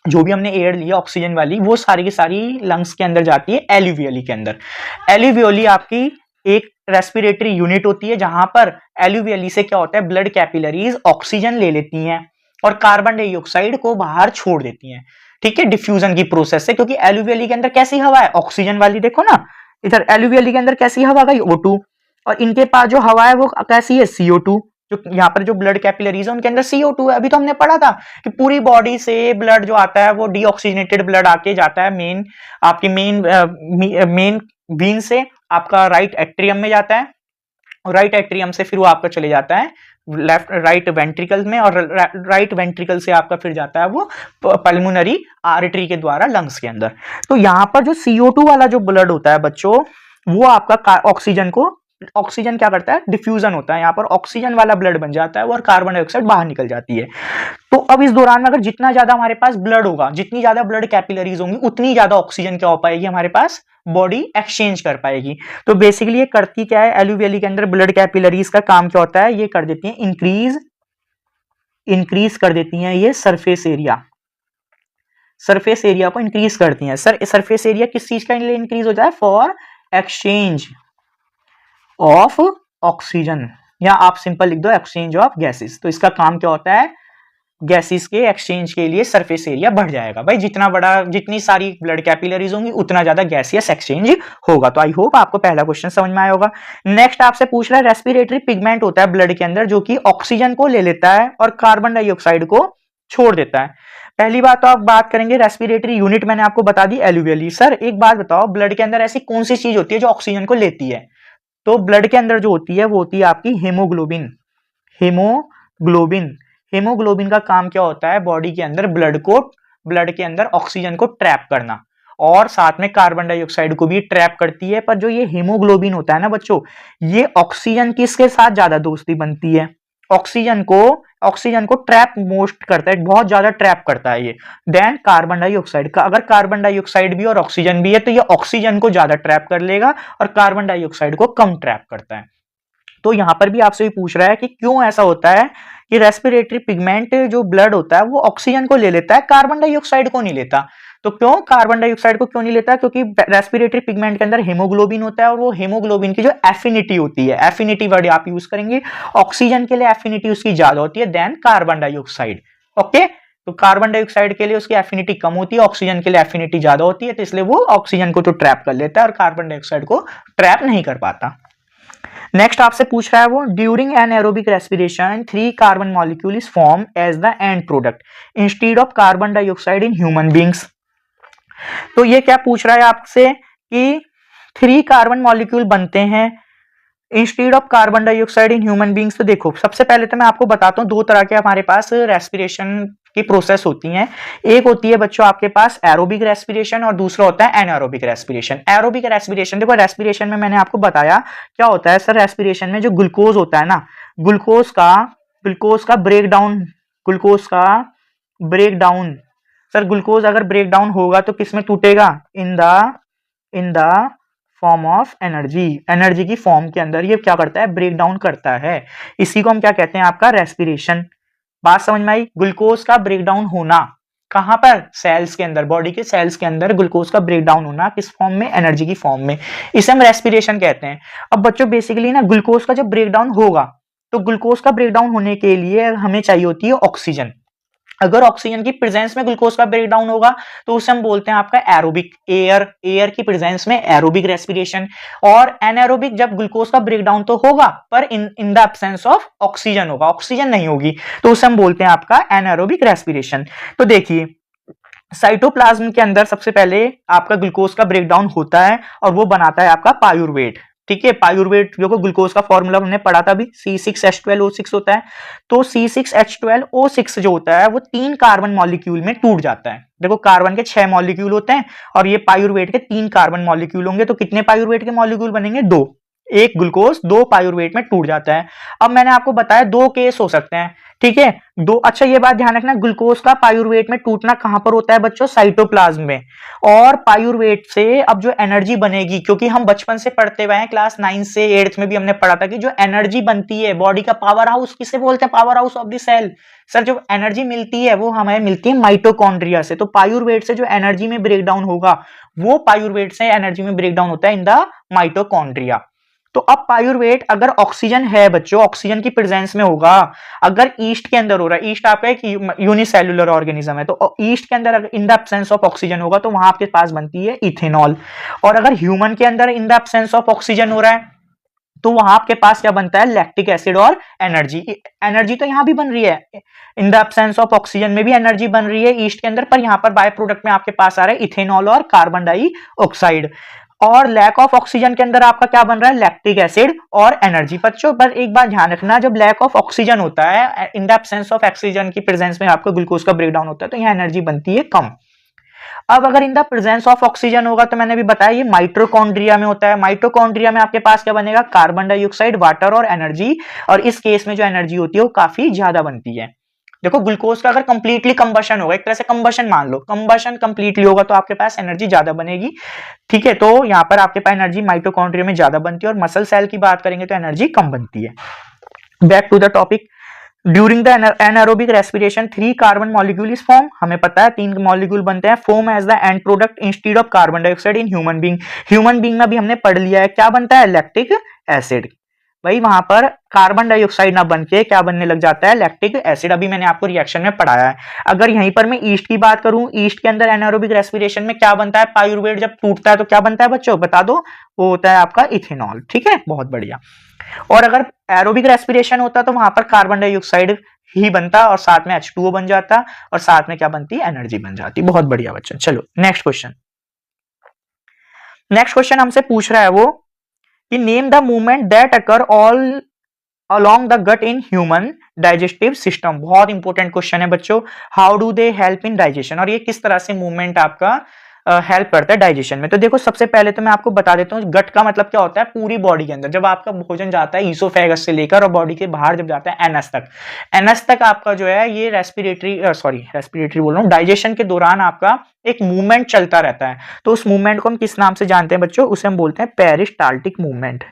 जो भी हमने एयर लिया ऑक्सीजन वाली, वो सारी की सारी लंग्स के अंदर जाती है एल्यूवियली के अंदर। एल्यूवियली आपकी एक रेस्पिरेटरी यूनिट होती है, जहां पर एल्यूवियली से क्या होता है, ब्लड कैपिलरीज ऑक्सीजन ले लेती हैं और कार्बन डाइऑक्साइड को बाहर छोड़ देती हैं, ठीक है, डिफ्यूजन की प्रोसेस से। क्योंकि एल्यूवियली के अंदर कैसी हवा है, ऑक्सीजन वाली, देखो ना इधर एल्यूवियली के अंदर कैसी हवा गई, O2, और इनके पास जो हवा है वो कैसी है, CO2। जो यहाँ पर जो ब्लड कैपिलरीज है उनके अंदर CO2 है। अभी तो हमने पढ़ा था कि पूरी बॉडी से ब्लड जो आता है वो डीऑक्सीजनेटेड ब्लड आके जाता है मेन आपकी मेन वेन से आपका राइट एट्रियम में जाता है, और राइट एट्रियम से फिर वो आपका चले जाता है लेफ्ट राइट वेंट्रिकल में, और राइट वेंट्रिकल से आपका फिर जाता है वो पल्मोनरी आर्टरी के द्वारा लंग्स के अंदर। तो यहाँ पर जो CO2 वाला जो ब्लड होता है बच्चों, वो आपका ऑक्सीजन क्या करता है, डिफ्यूजन होता है, यहाँ पर ऑक्सीजन वाला ब्लड बन जाता है और कार्बन डाइऑक्साइड बाहर निकल जाती है। तो अब इस दौरान में अगर जितना ज्यादा हमारे पास ब्लड होगा, जितनी ज्यादा ब्लड कैपिलरीज होंगी, उतनी ज्यादा ऑक्सीजन क्या हो पाएगी हमारे पास, बॉडी एक्सचेंज कर पाएगी। तो बेसिकली ये करती क्या है, एल्यूवियली के अंदर ब्लड कैपिलरीज का काम क्या होता है, ये कर देती है इंक्रीज कर देती हैं ये सरफेस एरिया को इंक्रीज करती हैं। सर सरफेस एरिया किस चीज का लिए इंक्रीज हो जाए, फॉर एक्सचेंज ऑफ ऑक्सीजन, या आप सिंपल लिख दो एक्सचेंज ऑफ गैसेस। तो इसका काम क्या होता है, गैसेस के एक्सचेंज के लिए सरफेस एरिया बढ़ जाएगा। भाई जितनी सारी ब्लड कैपिलरीज होंगी उतना ज्यादा गैसियस एक्सचेंज होगा। तो आई होप आपको पहला क्वेश्चन समझ में आया होगा। नेक्स्ट आपसे पूछ रहा है, रेस्पिरेटरी पिगमेंट होता है ब्लड के अंदर जो कि ऑक्सीजन को ले लेता है और कार्बन डाइऑक्साइड को छोड़ देता है। पहली बात तो आप बात करेंगे रेस्पिरेटरी यूनिट, मैंने आपको बता दी एल्यूवियली। सर एक बात बताओ, ब्लड के अंदर ऐसी कौन सी चीज होती है जो ऑक्सीजन को लेती है, तो ब्लड के अंदर जो होती है वो होती है आपकी हीमोग्लोबिन। हीमोग्लोबिन का काम क्या होता है, बॉडी के अंदर ब्लड के अंदर ऑक्सीजन को ट्रैप करना, और साथ में कार्बन डाइऑक्साइड को भी ट्रैप करती है। पर जो ये हीमोग्लोबिन होता है ना बच्चों, ये ऑक्सीजन किसके साथ ज्यादा दोस्ती बनती है, ऑक्सीजन को ट्रैप मोस्ट करता है, बहुत ज्यादा ट्रैप करता है ये, देन कार्बन डाइऑक्साइड का। अगर कार्बन डाइऑक्साइड भी और ऑक्सीजन भी है तो ये ऑक्सीजन को ज्यादा ट्रैप कर लेगा और कार्बन डाइऑक्साइड को कम ट्रैप करता है। तो यहां पर भी आपसे पूछ रहा है कि क्यों ऐसा होता है कि रेस्पिरेटरी पिगमेंट जो ब्लड होता है वो ऑक्सीजन को ले लेता है, कार्बन डाइऑक्साइड को नहीं लेता। तो क्यों कार्बन डाइऑक्साइड को क्यों नहीं लेता, क्योंकि रेस्पिरेटरी पिगमेंट के अंदर हीमोग्लोबिन होता है, और वो हीमोग्लोबिन की जो एफिनिटी होती है, एफिनिटी वर्ड आप यूज करेंगे, ऑक्सीजन के लिए एफिनिटी उसकी ज्यादा होती है देन कार्बन डाइऑक्साइड। ओके, तो कार्बन डाइऑक्साइड के लिए उसकी एफिनिटी कम होती है, ऑक्सीजन के लिए एफिनिटी ज्यादा होती है, तो इसलिए वो ऑक्सीजन को तो ट्रैप कर लेता है और कार्बन डाइऑक्साइड को ट्रैप नहीं कर पाता। नेक्स्ट आपसे पूछ रहा है वो, during anaerobic respiration 3 carbon molecule is form as the end product instead of carbon dioxide in human beings. तो ये क्या पूछ रहा है आपसे कि 3 कार्बन मॉलिक्यूल बनते हैं instead of carbon dioxide in human beings. तो देखो सबसे पहले तो मैं आपको बताता हूँ, 2 तरह के हमारे पास रेस्पिरेशन की प्रोसेस होती हैं। एक होती है बच्चों आपके पास एरोबिक रेस्पिरेशन और दूसरा होता है एनारोबिक रेस्पिरेशन। एरोबिक रेस्पिरेशन, देखो रेस्पिरेशन में मैंने आपको बताया क्या होता है सर, रेस्पिरेशन में जो ग्लूकोज होता है ना, ग्लूकोज का ब्रेकडाउन सर, ग्लूकोज अगर ब्रेकडाउन होगा तो किस में टूटेगा, in the form of energy की फॉर्म के अंदर ये क्या करता है, ब्रेकडाउन करता है। इसी को हम क्या कहते हैं, आपका रेस्पिरेशन। बात समझ में आई, ग्लूकोज का ब्रेकडाउन होना कहां पर, सेल्स के अंदर, बॉडी के सेल्स के अंदर ग्लूकोज का ब्रेकडाउन होना किस फॉर्म में, एनर्जी की फॉर्म में, इसे हम रेस्पिरेशन कहते हैं। अब बच्चों बेसिकली ना ग्लूकोज का जब ब्रेकडाउन होगा तो ग्लूकोज का ब्रेकडाउन होने के लिए हमें चाहिए होती है ऑक्सीजन। अगर ऑक्सीजन की प्रेजेंस में ग्लूकोज का ब्रेकडाउन होगा तो उसे हम बोलते हैं आपका एरोबिक, एयर की प्रेजेंस में एरोबिक रेस्पिरेशन। और एनारोबिक जब ग्लूकोज का ब्रेकडाउन तो होगा पर in the absence of oxygen होगा, ऑक्सीजन नहीं होगी, तो उसे हम बोलते हैं आपका एनारोबिक रेस्पिरेशन। तो देखिए साइटोप्लाज्म के अंदर सबसे पहले आपका ग्लूकोज का ब्रेकडाउन होता है और वो बनाता है आपका पायुर्वेट। ठीक है, पायुर्वेट जो ग्लूकोज का फॉर्मूला हमने पढ़ा था अभी, C6H12O6 होता है। तो C6H12O6 जो होता है वो 3 कार्बन मॉलिक्यूल में टूट जाता है। देखो कार्बन के 6 मॉलिक्यूल होते हैं और ये पायुर्वेट के 3 कार्बन मॉलिक्यूल होंगे, तो कितने पायुर्वेट के मॉलिक्यूल बनेंगे, 2। एक ग्लूकोज 2 पायूरवेट में टूट जाता है। अब मैंने आपको बताया 2 केस हो सकते हैं, ठीक है, दो। अच्छा ये बात ध्यान रखना, ग्लूकोज का पायूरवेट में टूटना कहां पर होता है बच्चों? साइटोप्लाज्म में। और पायूरवेट से अब जो एनर्जी बनेगी, क्योंकि हम बचपन से पढ़ते हुए हैं, क्लास 9 से 8th में भी हमने पढ़ा था कि जो एनर्जी बनती है बॉडी का पावर हाउस किसे बोलते हैं? Power house of the cell. Sir जो एनर्जी मिलती है वो हमें मिलती है माइटोकॉन्ड्रिया से। तो पायूरवेट से जो एनर्जी में ब्रेकडाउन होगा वो पायूरवेट से एनर्जी में ब्रेकडाउन होता है इन द माइटोकॉन्ड्रिया। तो अब पायूरवेट अगर ऑक्सीजन है बच्चों, ऑक्सीजन की प्रेजेंस में होगा, अगर ईस्ट के अंदर हो रहा है, ईस्ट आपका एक यूनिसेल्युलर ऑर्गेनिज्म है, तो ईस्ट के अंदर in the absence of oxygen होगा तो वहां आपके पास बनती है इथेनॉल। और अगर ह्यूमन के अंदर in the absence of oxygen हो रहा है तो वहां आपके पास क्या बनता है? लैक्टिक एसिड और एनर्जी। एनर्जी तो यहां भी बन रही है, in the absence of oxygen में भी एनर्जी बन रही है ईस्ट के अंदर, पर यहां पर बाय प्रोडक्ट में आपके पास आ रहा है इथेनॉल और कार्बन डाइऑक्साइड। और लैक ऑफ ऑक्सीजन के अंदर आपका क्या बन रहा है? लैक्टिक एसिड और एनर्जी। बच्चों पर एक बात ध्यान रखना, जब लैक ऑफ ऑक्सीजन होता है, in the absence of oxygen की प्रेजेंस में आपको ग्लूकोज का ब्रेकडाउन होता है तो यहाँ एनर्जी बनती है कम। अब अगर in the presence of oxygen होगा तो मैंने भी बताया ये माइटोकॉन्ड्रिया में होता है। माइटोकॉन्ड्रिया में आपके पास क्या बनेगा? कार्बन डाइऑक्साइड, वाटर और एनर्जी। और इस केस में जो एनर्जी होती है वो काफी ज्यादा बनती है। देखो ग्लूकोज का अगर कंप्लीटली कंबशन होगा, एक तरह से कंबशन मान लो, कंबशन कंप्लीटली होगा तो आपके पास एनर्जी ज्यादा बनेगी, ठीक है। तो यहाँ पर आपके पास एनर्जी माइटोकॉन्ड्रिया में ज्यादा बनती है और मसल सेल की बात करेंगे तो एनर्जी कम बनती है। Back to the topic. During the anaerobic respiration 3 carbon molecule is form. हमें पता है 3 मॉलिक्यूल बनते हैं, form as the end product instead of carbon dioxide in human being. Human being में भी हमने पढ़ लिया है क्या बनता है? Lactic acid. भाई वहां पर कार्बन डाइऑक्साइड ना बन के क्या बनने लग जाता है? Lactic acid. अभी मैंने आपको रिएक्शन में पढ़ाया है। अगर यहीं पर मैं ईस्ट की बात करूं, ईस्ट के अंदर एनारोबिक रेस्पिरेशन में क्या बनता है? पायूरवेट जब टूटता है तो क्या बनता है बच्चों? बता दो। वो होता है आपका इथेनॉल, ठीक है, बहुत बढ़िया। और अगर एरोबिक रेस्पिरेशन होता तो वहां पर कार्बन डाइऑक्साइड ही बनता और साथ में H2O बन जाता और साथ में क्या बनती? एनर्जी बन जाती। बहुत बढ़िया बच्चों। चलो नेक्स्ट क्वेश्चन। नेक्स्ट क्वेश्चन हमसे पूछ रहा है वो कि name the movement that occur all along the gut in human digestive system। बहुत इंपॉर्टेंट क्वेश्चन है बच्चों। How do they help in digestion, और ये किस तरह से मूवमेंट आपका हेल्प करता है डाइजेशन में। तो देखो सबसे पहले तो मैं आपको बता देता हूँ गट का मतलब क्या होता है। पूरी बॉडी के अंदर जब आपका भोजन जाता है ईसोफेगस से लेकर और बॉडी के बाहर जब जाता है एनस तक, एनस तक आपका जो है ये रेस्पिरेटरी बोल रहा हूँ, डाइजेशन के दौरान आपका एक मूवमेंट चलता रहता है। तो उस मूवमेंट को हम किस नाम से जानते हैं बच्चों? उसे हम बोलते हैं पेरिस्टाल्टिक मूवमेंट।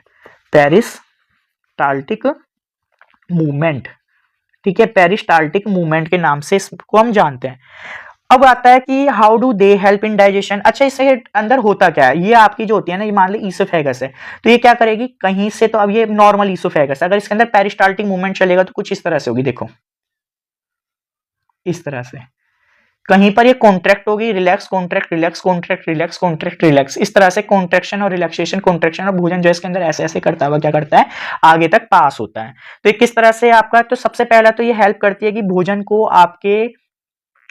पेरिस्टाल्टिक मूवमेंट, ठीक है, पेरिस्टाल्टिक मूवमेंट के नाम से इसको हम जानते हैं। अब आता है कि how do they help in digestion. अच्छा इससे अंदर होता क्या है? ये आपकी जो होती है ना, ये मान लो ईसोफेगस है, तो ये क्या करेगी कहीं से, तो अब ये नॉर्मल ईसोफेगस, अगर इसके अंदर पेरिस्टाल्टिक मूवमेंट चलेगा तो कुछ इस तरह से होगी, देखो इस तरह से। कहीं पर ये कॉन्ट्रैक्ट होगी, relax contract relax contract relax contract relax, इस तरह से कॉन्ट्रैक्शन और रिलैक्सेशन कॉन्ट्रैक्शन और भोजन जो इसके अंदर ऐसे ऐसे करता हुआ क्या करता है? आगे तक पास होता है। तो ये किस तरह से आपका, तो सबसे पहला तो ये हेल्प करती है कि भोजन को आपके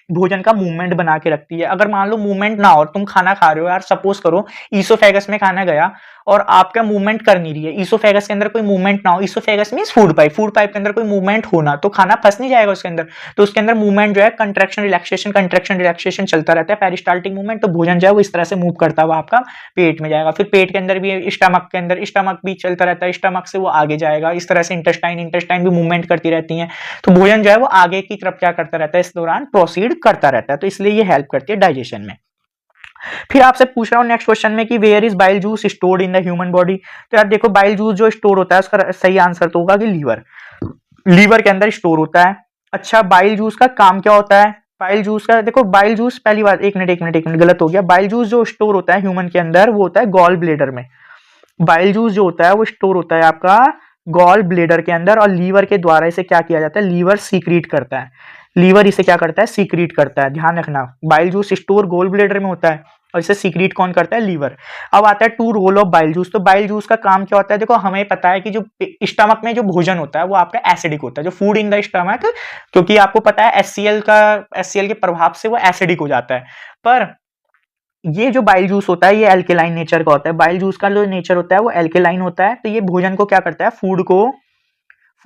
भोजन का मूवमेंट बना के रखती है। अगर मान लो मूवमेंट ना हो, तुम खाना खा रहे हो यार, सपोज करो ईसोफेगस में खाना गया और आपका मूवमेंट कर नहीं रही है, ईसोफेगस के अंदर कोई मूवमेंट ना हो, oesophagus means food pipe, food pipe के अंदर कोई मूवमेंट होना, तो खाना फंस नहीं जाएगा उसके अंदर। तो उसके अंदर मूवमेंट जो है कंट्रैक्शन रिलैक्सेशन चलता रहता है, पेरिस्टाल्टिक मूवमेंट। तो भोजन जो है वो इस तरह से मूव करता हुआ आपका पेट में जाएगा। फिर पेट के अंदर भी स्टमक के अंदर, स्टमक भी चलता रहता है, स्टमक से वो आगे जाएगा, इस तरह से इंटेस्टाइन भी मूवमेंट करती रहती है। तो भोजन जो है वो आगे की तरफ क्या करता रहता है? इस दौरान प्रोसीड करता रहता है। तो इसलिए ये हेल्प करती है डाइजेशन में। फिर आपसे पूछ रहा हूं नेक्स्ट क्वेश्चन में कि where is bile juice stored in the human body. तो यार देखो बाइल जूस जो स्टोर होता है उसका सही आंसर तो होगा कि लीवर के अंदर स्टोर होता है। अच्छा बाइल जूस का काम क्या होता है? बाइल जूस का देखो, बाइल जूस पहली बात, एक मिनट गलत हो गया। बाइल जूस जो स्टोर होता है ह्यूमन के अंदर वो होता है गॉल ब्लेडर में। बाइल जूस जो होता है वो स्टोर होता है आपका गॉल ब्लेडर के अंदर, और लीवर के द्वारा इसे क्या किया जाता है? लीवर सीक्रेट करता है। लीवर इसे क्या करता है? सीक्रेट करता है। ध्यान रखना, bile juice store gall bladder में होता है और इसे सीक्रेट कौन करता है? लीवर। अब आता है to role of bile juice. तो बाइल जूस का काम क्या होता है? देखो हमें पता है कि जो स्टमक में जो भोजन होता है वो आपका एसिडिक होता है, जो फूड इन द स्टमक, क्योंकि आपको पता है एचसीएल के प्रभाव से वो एसिडिक हो जाता है। पर ये जो बाइल जूस होता है ये एल्केलाइन नेचर का होता है। बाइल जूस का जो नेचर होता है वो एल्केलाइन होता है। तो ये भोजन को क्या करता है?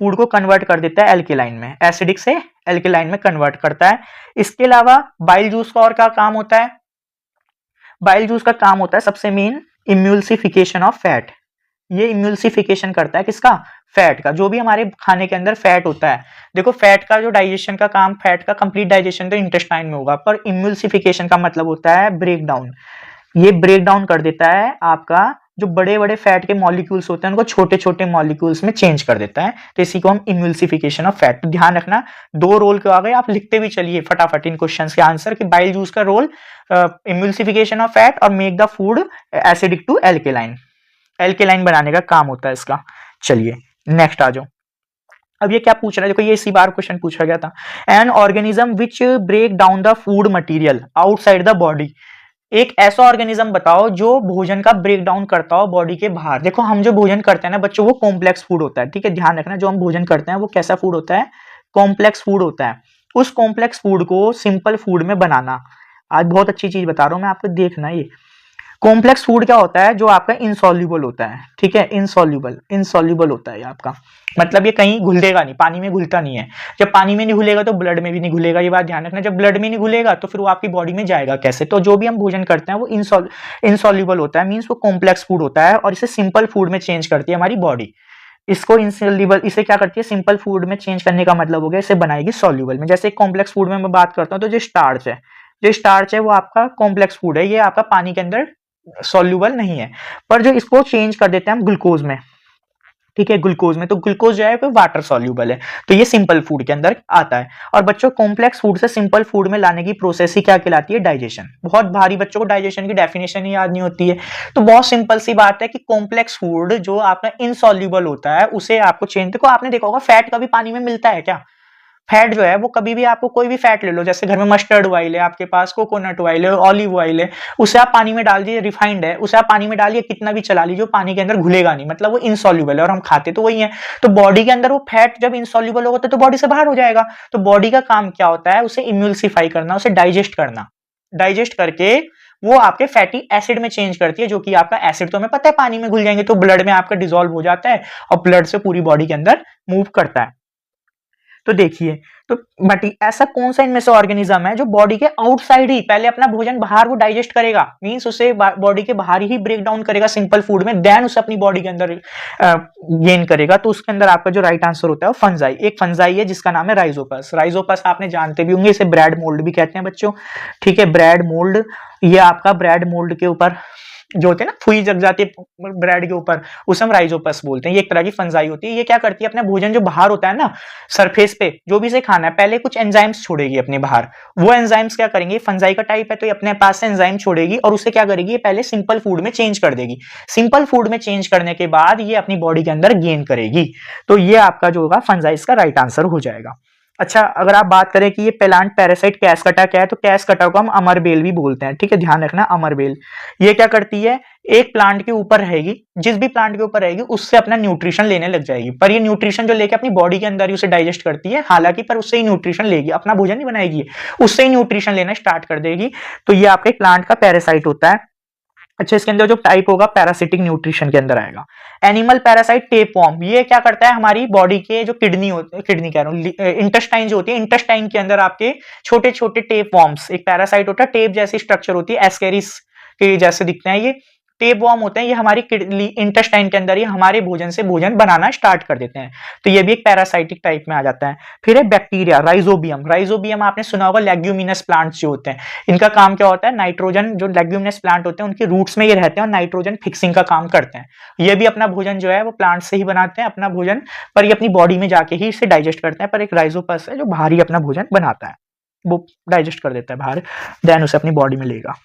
फूड को कन्वर्ट कर देता है एल्केलाइन में, एसिडिक से एल्केलाइन में कन्वर्ट करता है। इसके अलावा बाइल जूस का और क्या काम होता है? बाइल जूस का काम होता है सबसे मेन इम्यूल्सिफिकेशन ऑफ फैट। ये इम्यूल्सिफिकेशन करता है किसका? फैट का। जो भी हमारे खाने के अंदर फैट होता है, देखो फैट का जो डाइजेशन का काम, फैट का कंप्लीट डाइजेशन तो इंटेस्टाइन में होगा, पर इम्यूल्सिफिकेशन का मतलब होता है ब्रेक डाउन। ये ब्रेक डाउन कर देता है आपका जो बड़े बड़े फैट के मॉलिक्यूल्स होते हैं उनको छोटे छोटे मॉलिक्यूल्स में चेंज कर देता है। तो इसी को हम इम्यूल्सिफिकेशन ऑफ फैट। ध्यान रखना, दो रोल के आ गए, आप लिखते भी चलिए फटाफट इन क्वेश्चंस के आंसर कि बाइल जूस का रोल इम्यूल्सिफिकेशन ऑफ फैट और make the food acidic to alkaline, alkaline बनाने का काम होता है इसका। चलिए नेक्स्ट आ जाओ। अब ये क्या पूछ रहा है, देखो ये इसी बार क्वेश्चन पूछा गया था। An organism which break down the food material outside the body. एक ऐसा ऑर्गेनिज्म बताओ जो भोजन का ब्रेक डाउन करता हो बॉडी के बाहर। देखो हम जो भोजन करते हैं ना बच्चों, वो कॉम्प्लेक्स फूड होता है, ठीक है, ध्यान रखना। जो हम भोजन करते हैं वो कैसा फूड होता है? कॉम्प्लेक्स फूड होता है। उस कॉम्प्लेक्स फूड को सिंपल फूड में बनाना, आज बहुत अच्छी चीज बता रहा हूं मैं आपको, देखना। ये कॉम्प्लेक्स फूड क्या होता है? जो आपका इनसॉल्युबल होता है, ठीक है, इनसॉल्युबल होता है ये आपका, मतलब ये कहीं घुलेगा नहीं, पानी में घुलता नहीं है। जब पानी में नहीं घुलेगा तो ब्लड में भी नहीं घुलेगा, ये बात ध्यान रखना। जब ब्लड में नहीं घुलेगा तो फिर वो आपकी बॉडी में जाएगा कैसे? तो जो भी हम भोजन करते हैं वो इनसॉल्युबल होता है, मीन्स वो कॉम्प्लेक्स फूड होता है और इसे सिंपल फूड में चेंज करती है हमारी बॉडी। इसको इनसॉल्युबल, इसे क्या करती है? सिंपल फूड में चेंज करने का मतलब हो गया इसे बनाएगी सॉल्युबल में। जैसे कॉम्प्लेक्स फूड में मैं बात करता हूँ तो जो स्टार्च है वो आपका कॉम्प्लेक्स फूड है, ये आपका पानी के अंदर सॉल्युबल नहीं है। पर जो इसको चेंज कर देते हैं हम ग्लूकोज में, ठीक है, ग्लूकोज में, तो ग्लूकोज जो है वो वाटर सॉल्युबल है, तो ये सिंपल फूड के अंदर आता है। और बच्चों कॉम्प्लेक्स फूड से सिंपल फूड में लाने की प्रोसेस ही क्या कहलाती है? डाइजेशन। बहुत भारी बच्चों को डाइजेशन की डेफिनेशन ही याद नहीं होती है, तो बहुत सिंपल सी बात है कि कॉम्प्लेक्स फूड जो आपका इनसॉल्युबल होता है उसे आपको चेंज। देखो आपने देखा होगा फैट कभी पानी में मिलता है क्या? फैट जो है वो कभी भी, आपको कोई भी फैट ले लो, जैसे घर में मस्टर्ड ऑयल है आपके पास, कोकोनट ऑयल है, ऑलिव ऑयल है, उसे आप पानी में डाल दीजिए, रिफाइंड है, उसे आप पानी में डालिए, कितना भी चला लीजिए, पानी के अंदर घुलेगा नहीं, मतलब वो इनसॉल्युबल है और हम खाते तो वही है। तो बॉडी के अंदर वो फैट जब इनसॉल्युबल होगा तो बॉडी से बाहर हो जाएगा। तो बॉडी का काम क्या होता है? उसे इम्यूल्सिफाई करना, उसे डाइजेस्ट करना, डाइजेस्ट करके वो आपके फैटी एसिड में चेंज करती है, जो कि आपका एसिड तो हमें पता है पानी में घुल जाएंगे तो ब्लड में आपका डिसॉल्व हो जाता है और ब्लड से पूरी बॉडी के अंदर मूव करता है। तो देखिए, तो बट ऐसा कौन सा इनमें से ऑर्गेनिज्म है जो बॉडी के आउटसाइड ही पहले अपना भोजन बाहर वो डाइजेस्ट करेगा, मींस उसे बॉडी के बाहर ही ब्रेक डाउन करेगा सिंपल फूड में, देन उसे अपनी बॉडी के अंदर गेन करेगा। तो उसके अंदर आपका जो राइट आंसर होता है वो फंजाई। एक फंजाई है जिसका नाम है राइजोपस। राइजोपस आपने जानते भी होंगे, इसे ब्रेड मोल्ड भी कहते हैं बच्चों, ठीक है, ब्रेड मोल्ड। ये आपका ब्रेड मोल्ड के ऊपर जो होते हैं ना, फुई जग जाती है ब्रेड के ऊपर, उसे हम राइजोपस बोलते हैं। ये एक तरह की फंजाई होती है। ये क्या करती है? अपना भोजन जो बाहर होता है ना सरफेस पे, जो भी इसे खाना है, पहले कुछ एंजाइम्स छोड़ेगी अपने बाहर। वो एंजाइम्स क्या करेंगे? फंजाई का टाइप है तो ये अपने पास से एंजाइम छोड़ेगी और उसे क्या करेगी? ये पहले सिंपल फूड में चेंज कर देगी। सिंपल फूड में चेंज करने के बाद ये अपनी बॉडी के अंदर गेन करेगी। तो ये आपका जो होगा फंजाई, इसका राइट आंसर हो जाएगा। अच्छा, अगर आप बात करें कि ये प्लांट पैरासाइट कैसकटा क्या है, तो कैसकटा को हम अमरबेल भी बोलते हैं, ठीक है, ध्यान रखना, अमरबेल। ये क्या करती है? एक प्लांट के ऊपर रहेगी, जिस भी प्लांट के ऊपर रहेगी उससे अपना न्यूट्रिशन लेने लग जाएगी, पर ये न्यूट्रिशन जो लेके अपनी बॉडी के अंदर ही उसे डाइजेस्ट करती है, हालांकि पर उससे ही न्यूट्रिशन लेगी, अपना भोजन नहीं बनाएगी, उससे ही न्यूट्रिशन लेना स्टार्ट कर देगी। तो ये आपके प्लांट का पैरासाइट होता है। अच्छा, इसके अंदर जो टाइप होगा पैरासिटिक न्यूट्रिशन के अंदर आएगा। एनिमल पैरासाइट टेपवर्म, ये क्या करता है? हमारी बॉडी के जो किडनी कह रहा हूँ, इंटेस्टाइन जो होती है, इंटेस्टाइन के अंदर आपके छोटे छोटे टेपवर्म्स, एक पैरासाइट होता है, टेप जैसी स्ट्रक्चर होती है, एस्केरिस के जैसे दिखते हैं, ये टेपवर्म होते हैं, ये हमारी किडनी इंटेस्टाइन के अंदर ही हमारे भोजन से भोजन बनाना स्टार्ट कर देते हैं। तो ये भी एक पैरासाइटिक टाइप में आ जाता है। फिर है बैक्टीरिया, राइजोबियम। राइजोबियम आपने सुना होगा, लेग्यूमिनस प्लांट्स जो होते हैं, इनका काम क्या होता है? नाइट्रोजन, जो लेग्यूमिनस प्लांट होते हैं उनके रूट्स में ये रहते हैं और नाइट्रोजन फिक्सिंग का काम करते हैं। ये भी अपना भोजन जो है वो प्लांट से ही बनाते हैं अपना भोजन, पर ये अपनी बॉडी में जाके ही इसे डाइजेस्ट करते हैं। पर एक राइजोपस है जो बाहर ही अपना भोजन बनाता है, वो डाइजेस्ट कर देता है बाहर, देन उसे अपनी बॉडी में लेगा।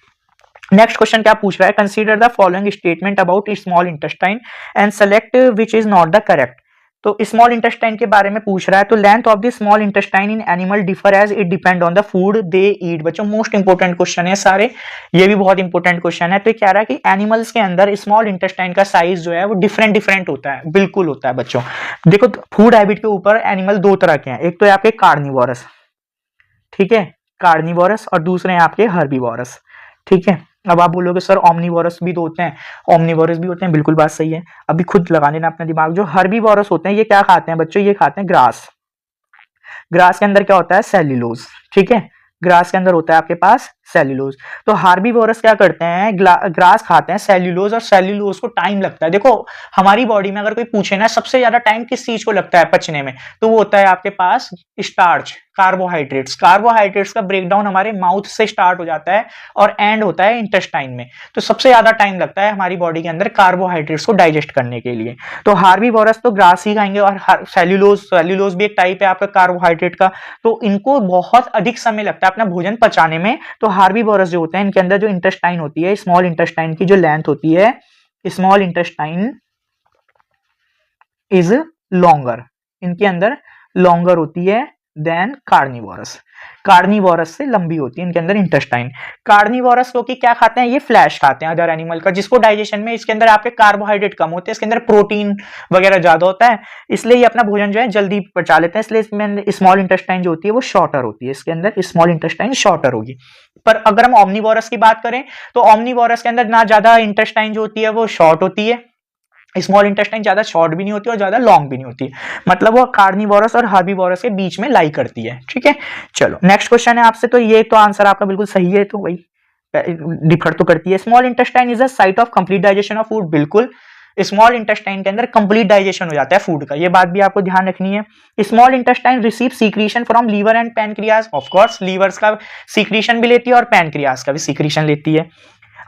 नेक्स्ट क्वेश्चन क्या पूछ रहा है? Consider the following statement about small intestine and select which is not the correct. तो स्मॉल इंटेस्टाइन के बारे में पूछ रहा है। तो length of the small intestine in animal differ as it depend on the food they eat. बच्चों most important question है सारे, ये भी बहुत इंपोर्टेंट क्वेश्चन है। तो ये कह रहा है कि एनिमल्स के अंदर स्मॉल इंटेस्टाइन का साइज जो है वो डिफरेंट होता है, बिल्कुल होता है बच्चों। देखो फूड हैबिट के ऊपर एनिमल दो तरह के हैं, एक तो है आपके कार्निवोरस, ठीक है, कार्निवोरस, और दूसरे हैं आपके हर्बीवोरस, ठीक है। अब आप बोलोगे सर ओमनीवोरस भी तो होते हैं, ओमनीवोरस भी होते हैं, बिल्कुल बात सही है, अभी खुद लगा लेना अपना दिमाग। जो हर्बीवोरस होते हैं ये क्या खाते हैं बच्चों? ये खाते हैं ग्रास। ग्रास के अंदर क्या होता है? सेल्यूलोज, ठीक है, ग्रास के अंदर होता है आपके पास सेल्यूलोज। तो हार्बीवोरस क्या करते हैं, ग्रास खाते हैं सेल्यूलोज, और सेल्यूलोज को टाइम लगता है। देखो हमारी बॉडी में अगर कोई पूछे ना सबसे ज्यादा टाइम किस चीज को लगता है पचने में, तो वो होता है आपके पास स्टार्च, कार्बोहाइड्रेट्स। कार्बोहाइड्रेट्स का ब्रेकडाउन हमारे माउथ से स्टार्ट हो जाता है और एंड होता है इंटेस्टाइन में। तो सबसे ज्यादा टाइम लगता है हमारी बॉडी के अंदर कार्बोहाइड्रेट्स को डाइजेस्ट करने के लिए। तो हार्बीवोरस तो ग्रास ही खाएंगे, और सेल्यूलोज भी एक टाइप है आपका कार्बोहाइड्रेट का, तो इनको बहुत अधिक समय लगता है अपना भोजन पचाने में। तो हार्बीवोरस जो होते हैं इनके अंदर जो इंटेस्टाइन होती है, स्मॉल इंटेस्टाइन की जो लेंथ होती है, स्मॉल इंटेस्टाइन इज लॉन्गर, इनके अंदर लॉन्गर होती है देन कार्निवोरस। कार्निवोरस से लंबी होती है इनके अंदर इंटेस्टाइन। कार्निवोरस लोग क्या खाते हैं, ये फ्लैश खाते हैं अदर एनिमल का, जिसको डाइजेशन में इसके अंदर आपके कार्बोहाइड्रेट कम होते हैं, इसके अंदर प्रोटीन वगैरह ज्यादा होता है, इसलिए ये अपना भोजन जो है जल्दी पचा लेते हैं। इसलिए इसमें स्मॉल इंटेस्टाइन जो होती है वो शॉर्टर होती है, इसके अंदर स्मॉल इंटेस्टाइन शॉर्टर होगी। पर अगर हम ऑमनीवोरस की बात करें तो ऑमनीवोरस के अंदर ना ज्यादा इंटेस्टाइन जो होती है वो शॉर्ट होती है, स्मॉल इंटेस्टाइन ज्यादा शॉर्ट भी नहीं होती और ज्यादा लॉन्ग भी नहीं होती, मतलब वो कार्निवोरस और हार्बीवोरस के बीच में लाई करती है। ठीक है, चलो नेक्स्ट क्वेश्चन है आपसे। तो ये तो आंसर आपका बिल्कुल सही है, तो वही डिफर तो करती है। Small intestine is a site of complete digestion of food. बिल्कुल, स्मॉल इंटेस्टाइन के अंदर कंप्लीट डाइजेशन हो जाता है फूड का, ये बात भी आपको ध्यान रखनी है। Small intestine receive secretion from liver and pancreas. Of course livers का सीक्रीशन भी लेती है और पैनक्रियाज का भी सीक्रीशन लेती है।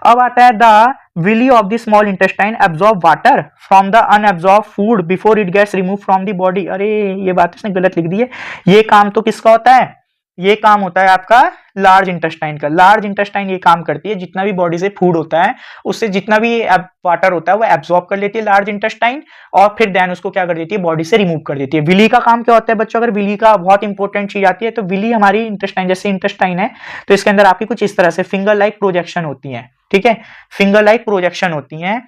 अब आता है the villi of the small intestine absorb water from the unabsorb food before it gets remove from the body. अरे ये बात इसने गलत लिख दी है, ये काम तो किसका होता है, ये काम होता है आपका लार्ज इंटेस्टाइन का। लार्ज इंटेस्टाइन ये काम करती है, जितना भी बॉडी से फूड होता है उससे जितना भी वाटर होता है वो एब्जॉर्ब कर लेती है लार्ज इंटेस्टाइन, और फिर देन उसको क्या कर देती है, बॉडी से रिमूव कर देती है। विली का काम क्या होता है बच्चों, अगर विली का बहुत इंपॉर्टेंट चीज आती है तो विली हमारी इंटेस्टाइन, जैसे इंटेस्टाइन है तो इसके अंदर आपकी कुछ इस तरह से फिंगर लाइक प्रोजेक्शन होती है। ठीक है, फिंगर लाइक प्रोजेक्शन होती हैं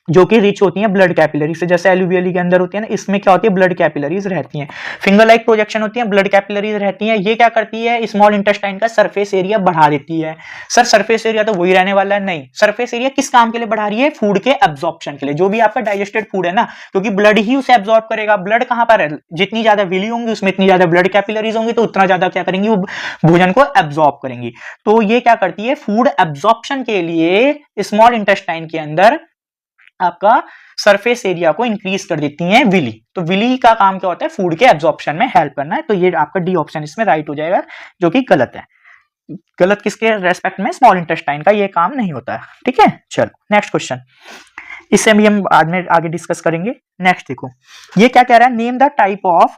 जो कि रिच होती हैं ब्लड कैपिलरी से, जैसे एलुवियली के अंदर होती है ना, इसमें क्या होती है, ब्लड कैपिलरीज रहती हैं। फिंगर लाइक प्रोजेक्शन होती है, ब्लड कैपिलरीज रहती हैं। ये क्या करती है, स्मॉल इंटेस्टाइन का सरफेस एरिया बढ़ा देती है। सर सरफेस एरिया तो वही रहने वाला है, नहीं, सरफेस एरिया किस काम के लिए बढ़ा रही है, फूड के एब्जॉर्प्शन के लिए। जो भी आपका डाइजेस्टेड फूड है ना, क्योंकि ब्लड ही उसे एब्जॉर्ब करेगा। ब्लड कहां पर है, जितनी ज्यादा विली होंगी उसमें इतनी ज्यादा ब्लड कैपिलरीज होंगी, तो उतना ज्यादा क्या करेंगी, वो भोजन को एब्जॉर्ब करेंगी। तो ये क्या करती है, फूड एब्जॉर्प्शन के लिए स्मॉल इंटेस्टाइन के अंदर आपका सरफेस एरिया को इंक्रीज कर देती हैं विली। तो विली का काम क्या होता है, फूड के एब्जॉर्प्शन में हेल्प करना है। तो ये आपका डी ऑप्शन इसमें राइट हो जाएगा, जो कि गलत है। गलत किसके रेस्पेक्ट में, स्मॉल इंटेस्टाइन का ये काम नहीं होता है। ठीक है, चलो नेक्स्ट क्वेश्चन, इससे भी हम बाद में आगे डिस्कस करेंगे। नेक्स्ट देखो, ये क्या कह रहा है, name the type of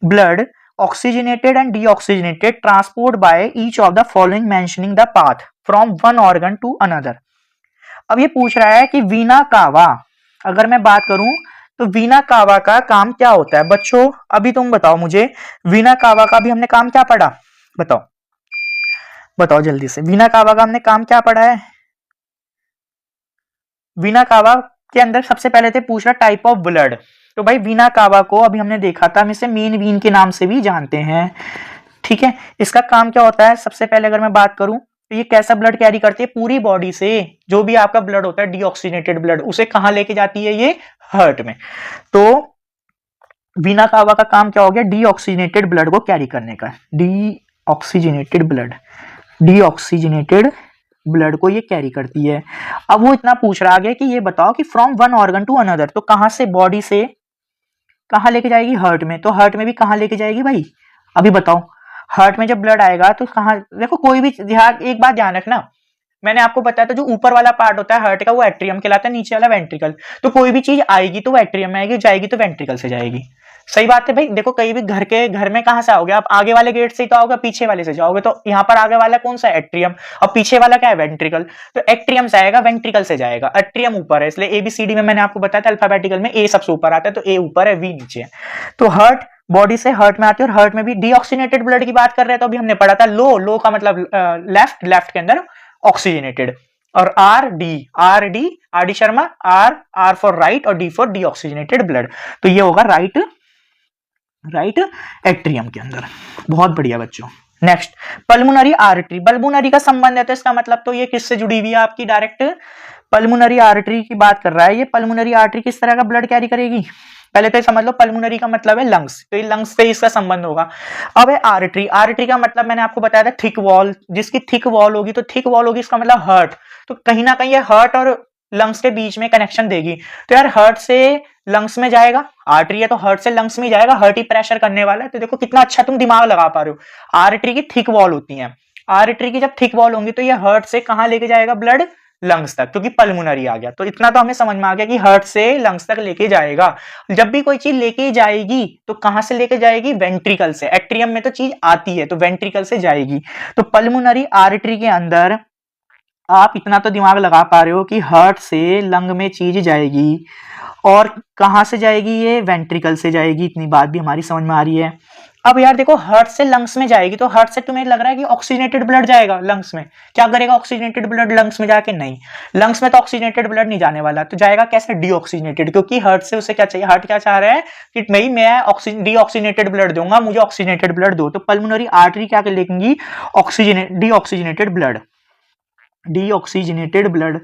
blood oxygenated and deoxygenated transport by each of the following mentioning the path from one organ to another. अब ये पूछ रहा है कि वीना कावा, अगर मैं बात करूं तो वीना कावा का काम क्या होता है बच्चों, अभी तुम बताओ मुझे, वीना कावा का भी हमने काम क्या पढ़ा, बताओ बताओ जल्दी से, वीना कावा का हमने काम क्या पढ़ा है। वीना कावा के अंदर सबसे पहले थे पूछ रहा टाइप ऑफ ब्लड, तो भाई वीना कावा को अभी हमने देखा था, हम इसे मेन वीन के नाम से भी जानते हैं। ठीक है, इसका काम क्या होता है, सबसे पहले अगर मैं बात करूं तो ये कैसा ब्लड कैरी करती है, पूरी बॉडी से जो भी आपका ब्लड होता है डीऑक्सीजनेटेड ब्लड, उसे कहां लेके जाती है, ये हार्ट में। तो वीना कावा का काम क्या हो गया, डीऑक्सीजनेटेड ब्लड को कैरी करने का। डीऑक्सीजनेटेड ब्लड को ये कैरी करती है। अब वो इतना पूछ रहा है कि ये बताओ कि from one organ to another, तो कहां से, बॉडी से कहां लेके जाएगी, हार्ट में। तो हार्ट में भी कहां लेके जाएगी भाई, अभी बताओ। हार्ट में जब ब्लड आएगा तो कहां, देखो कोई भी एक बात ध्यान रखना, मैंने आपको बताया था जो ऊपर वाला पार्ट होता है हार्ट का वो एट्रियम कहलाता है, नीचे वाला वेंट्रिकल। तो कोई भी चीज आएगी तो वो एट्रियम में आएगी, जाएगी तो वेंट्रिकल से जाएगी। सही बात है भाई, देखो कहीं भी घर में कहां से आओगे आप, आगे वाले गेट से ही तो आओगे, पीछे वाले से जाओगे। तो यहाँ पर आगे वाला कौन सा, एट्रियम, और पीछे वाला क्या है, वेंट्रिकल। तो एट्रियम से आएगा, वेंट्रिकल से जाएगा। एट्रियम ऊपर है, इसलिए एबीसीडी में मैंने आपको बताया था अल्फाबेटिकल में ए सबसे ऊपर आता है, तो ए ऊपर है, वी नीचे है। तो हार्ट, बॉडी से हार्ट में आती है, और हार्ट में भी डीऑक्सीजनेटेड ब्लड की बात कर रहे हैं तो अभी हमने पढ़ा था लो का मतलब लेफ्ट के अंदर ऑक्सीजनेटेड, और R D Sharma, R for right और डी फॉर डीऑक्सीजनेटेड ब्लड। तो ये होगा राइट एट्रियम के अंदर। बहुत बढ़िया बच्चों। नेक्स्ट, पल्मोनरी आर्टरी, पल्मोनरी का संबंध है तो इसका मतलब तो ये किससे जुड़ी हुई है आपकी, डायरेक्ट पल्मोनरी आर्टरी की बात कर रहा है ये। पल्मोनरी आर्टरी किस तरह का ब्लड कैरी करेगी, पहले तो समझ लो पल्मोनरी का मतलब है लंग्स, तो ये लंग्स से इसका संबंध होगा। अब है आर्टरी, आर्टरी का मतलब मैंने आपको बताया था थिक वॉल, जिसकी थिक वॉल होगी तो थिक वॉल होगी इसका मतलब हार्ट, तो कहीं ना कहीं ये हार्ट और लंग्स के बीच में कनेक्शन देगी। तो यार हार्ट से लंग्स में जाएगा, आर्टरी है तो हार्ट से लंग्स में जाएगा, हार्ट ही प्रेशर करने वाला है। तो देखो कितना अच्छा तुम दिमाग लगा पा रहे हो। आर्टरी की थिक वॉल होती है, आर्टरी की जब थिक वॉल होंगी तो ये हार्ट से कहां लेके जाएगा ब्लड, लंग्स तक, क्योंकि पल्मोनरी आ गया। तो इतना तो हमें समझ में आ गया कि हार्ट से लंग्स तक लेके जाएगा। जब भी कोई चीज लेके जाएगी तो कहां से लेके जाएगी, वेंट्रिकल से। एट्रियम में तो चीज आती है तो वेंट्रिकल से जाएगी। तो पल्मोनरी आर्टरी के अंदर आप इतना तो दिमाग लगा पा रहे हो कि हार्ट से लंग में चीज जाएगी और कहां से जाएगी, ये वेंट्रिकल से जाएगी। इतनी बात भी हमारी समझ में आ रही है। अब यार देखो हार्ट से लंग्स में जाएगी तो हार्ट से तुम्हें लग रहा है कि ऑक्सीजनेटेड ब्लड जाएगा लंग्स में, क्या करेगा ऑक्सीजनेटेड ब्लड लंग्स में जाके, नहीं, लंग्स में तो ऑक्सीजनेटेड ब्लड नहीं जाने वाला, तो जाएगा कैसे, डीऑक्सीजनेटेड, क्योंकि हार्ट से उसे क्या चाहिए, हार्ट क्या चाह रहा है कि मैं ऑक्सीजन डीऑक्सीजनेटेड ब्लड दूंगा, मुझे ऑक्सीजनेटेड ब्लड दो। तो पल्मोनरी आर्टरी क्या लिखेंगी, oxygenate deoxygenated blood, deoxygenated blood.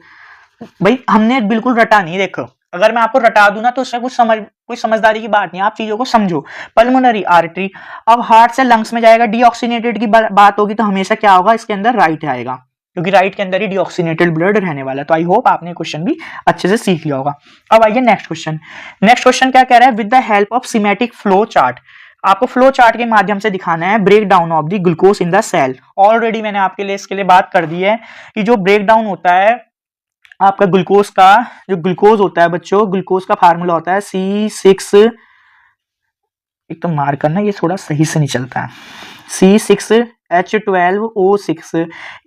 भाई हमने बिल्कुल रटा नहीं, देखो अगर मैं आपको रटा दूं ना तो उससे कोई समझदारी की बात नहीं, आप चीजों को समझो। पल्मोनरी आर्टरी, अब हार्ट से लंग्स में जाएगा, डीऑक्सीनेटेड की बात होगी तो हमेशा क्या होगा, इसके अंदर राइट आएगा, क्योंकि राइट के अंदर ही डीऑक्सीनेटेड ब्लड रहने वाला है। तो आई होप आपने क्वेश्चन भी अच्छे से सीख लिया होगा। अब आइए नेक्स्ट क्वेश्चन। नेक्स्ट क्वेश्चन क्या कह रहा है, with the help of schematic flow chart, आपको फ्लो चार्ट के माध्यम से दिखाना है break down of the glucose in the cell. Already मैंने आपके लिए इसके लिए बात कर दी है कि जो ब्रेक डाउन होता है आपका ग्लूकोज का, जो ग्लूकोज होता है बच्चों, ग्लूकोज का फार्मूला होता है C6, एक तो मार करना ये थोड़ा सही से नहीं चलता है, C6H12O6,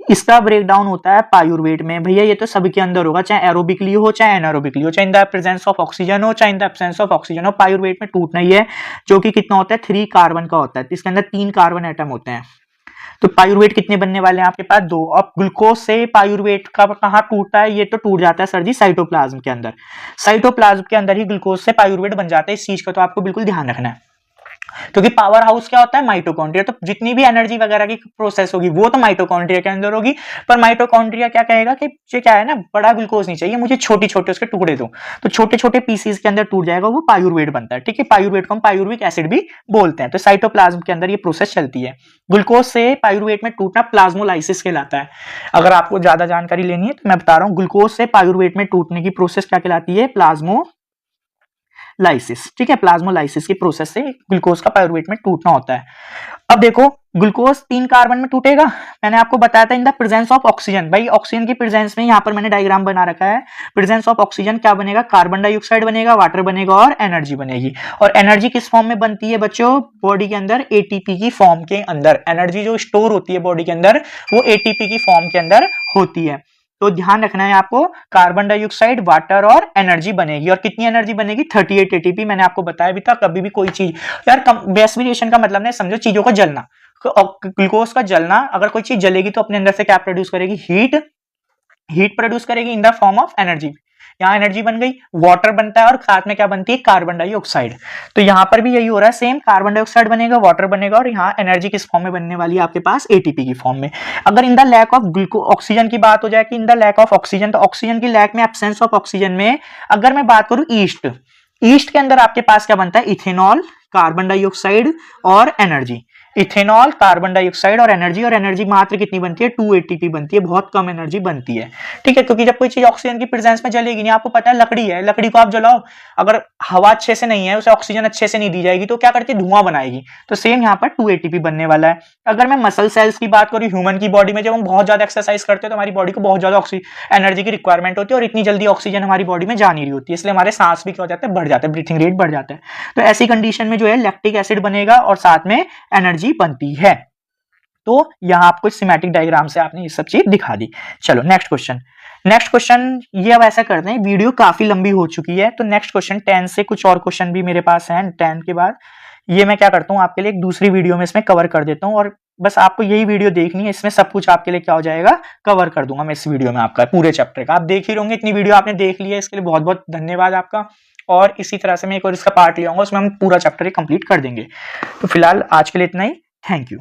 इसका ब्रेक डाउन होता है पायुर्वेट में। भैया ये तो सबके अंदर होगा, चाहे एरोबिकली हो चाहे एनारोबिकली हो, चाहे in the presence of oxygen हो चाहे in the absence of oxygen हो, पायुर्वेट में टूटना ही है, जो कि कितना होता है 3 कार्बन का होता है। इसके अंदर 3 कार्बन एटम होते हैं। तो पायुर्वेट कितने बनने वाले हैं आपके पास, 2। अब ग्लूकोज से पायुर्वेट का कहां टूटता है, ये तो टूट जाता है सर जी साइटोप्लाज्म के अंदर, साइटोप्लाज्म के अंदर ही ग्लूकोज से पायुर्वेट बन जाता है। इस चीज का तो आपको बिल्कुल ध्यान रखना है, क्योंकि पावर हाउस क्या होता है, माइटोकॉन्ड्रिया। तो जितनी भी एनर्जी वगैरह की प्रोसेस होगी वो तो माइटोकॉन्ड्रिया के अंदर होगी, पर माइटोकॉन्ड्रिया क्या कहेगा कि ये क्या है ना, बड़ा ग्लूकोज नहीं चाहिए मुझे, छोटे छोटे उसके टुकड़े दो, तो छोटे छोटे पीसीज के अंदर टूट जाएगा, वो पायुर्वेट बनता है। ठीक है, पायुर्वेट को हम पायुर्विक एसिड भी बोलते हैं। तो साइटोप्लाज्म के अंदर ये प्रोसेस चलती है। ग्लूकोज से पायुर्वेट में टूटना प्लाज्मोलाइसिस कहलाता है। अगर आपको ज्यादा जानकारी लेनी है तो मैं बता रहा हूँ, ग्लूकोज से पायुर्वेट में टूटने की प्रोसेस क्या कहलाती है, प्लाज्मोलाइसिस। ठीक है, प्लाज्मोलाइसिस की प्रोसेस से ग्लूकोज का पायुर्वेट में टूटना होता है। अब देखो ग्लूकोज 3 कार्बन में टूटेगा, मैंने आपको बताया था in the presence of oxygen. भाई ऑक्सीजन की प्रेजेंस में, यहां पर मैंने डायग्राम बना रखा है, प्रेजेंस ऑफ ऑक्सीजन क्या बनेगा, कार्बन डाइऑक्साइड बनेगा, वाटर बनेगा और एनर्जी बनेगी। और एनर्जी किस फॉर्म में बनती है बच्चों, बॉडी के अंदर एटीपी की फॉर्म के अंदर। एनर्जी जो स्टोर होती है बॉडी के अंदर वो एटीपी की फॉर्म के अंदर होती है। तो ध्यान रखना है आपको, कार्बन डाइऑक्साइड, वाटर और एनर्जी बनेगी। और कितनी एनर्जी बनेगी, 38 एटीपी। मैंने आपको बताया भी था, कभी भी कोई चीज यार रेस्पिरेशन का मतलब नहीं समझो, चीजों का जलना, ग्लूकोज का जलना, अगर कोई चीज जलेगी तो अपने अंदर से क्या प्रोड्यूस करेगी, हीट प्रोड्यूस करेगी in the form of energy. यहाँ एनर्जी बन गई, वाटर बनता है और साथ में क्या बनती है, कार्बन डाइऑक्साइड। तो यहाँ पर भी यही हो रहा है, सेम कार्बन डाइऑक्साइड बनेगा, वाटर बनेगा और यहाँ एनर्जी किस फॉर्म में बनने वाली है आपके पास, एटीपी की फॉर्म में। अगर in the lack of oxygen की बात हो जाए कि in the lack of oxygen, तो ऑक्सीजन की लैक में, एब्सेंस ऑफ ऑक्सीजन में अगर मैं बात करूं ईस्ट के अंदर आपके पास क्या बनता है, इथेनॉल, कार्बन डाइऑक्साइड और एनर्जी। इथेनॉल, कार्बन डाइऑक्साइड और एनर्जी मात्र कितनी बनती है, 2 एटीपी बनती है, बहुत कम एनर्जी बनती है। ठीक है, क्योंकि जब कोई चीज ऑक्सीजन की प्रेजेंस में जलेगी नहीं, आपको पता है लकड़ी है, लकड़ी को आप जलाओ, अगर हवा अच्छे से नहीं है, उसे ऑक्सीजन अच्छे से नहीं दी जाएगी तो क्या करती है, धुआं बनाएगी। तो सेम यहाँ पर 2 एटीपी बनने वाला है। अगर मैं मसल सेल्स की बात करूँ, ह्यूमन की बॉडी में जब हम बहुत ज्यादा एक्सरसाइज करते हैं तो हमारी बॉडी को बहुत ज्यादा एनर्जी की रिक्वायरमेंट होती है और इतनी जल्दी ऑक्सीजन हमारी बॉडी में जा नहीं रही होती है, इसलिए हमारे सांस भी क्या हो जाते हैं, बढ़ जाते हैं, ब्रीथिंग रेट बढ़ जाता है। तो ऐसी कंडीशन में जो है लैक्टिक एसिड बनेगा और साथ में एनर्जी बनती है। तो यहां आपको सिमेटिक डायग्राम से आपने ये सब चीज दिखा दी। चलो नेक्स्ट क्वेश्चन ये अब ऐसा करते हैं, वीडियो काफी लंबी हो चुकी है, तो नेक्स्ट क्वेश्चन 10 से कुछ और क्वेश्चन भी मेरे पास हैं। 10 के बाद ये मैं क्या करता हूँ, आपके लिए एक दूसरी वीडियो में इसमें कवर कर देता हूँ, और बस आपको यही वीडियो देखनी है, इसमें सब कुछ आपके लिए क्या हो जाएगा, कवर कर दूंगा मैं इस वीडियो में आपका पूरे चैप्टर का। आप देख ही होंगे, इतनी वीडियो आपने देख ली है, इसके लिए बहुत बहुत धन्यवाद आपका। और इसी तरह से मैं एक और इसका पार्ट ले आऊंगा, उसमें हम पूरा चैप्टर कंप्लीट कर देंगे। तो फिलहाल आज के लिए इतना ही, थैंक यू।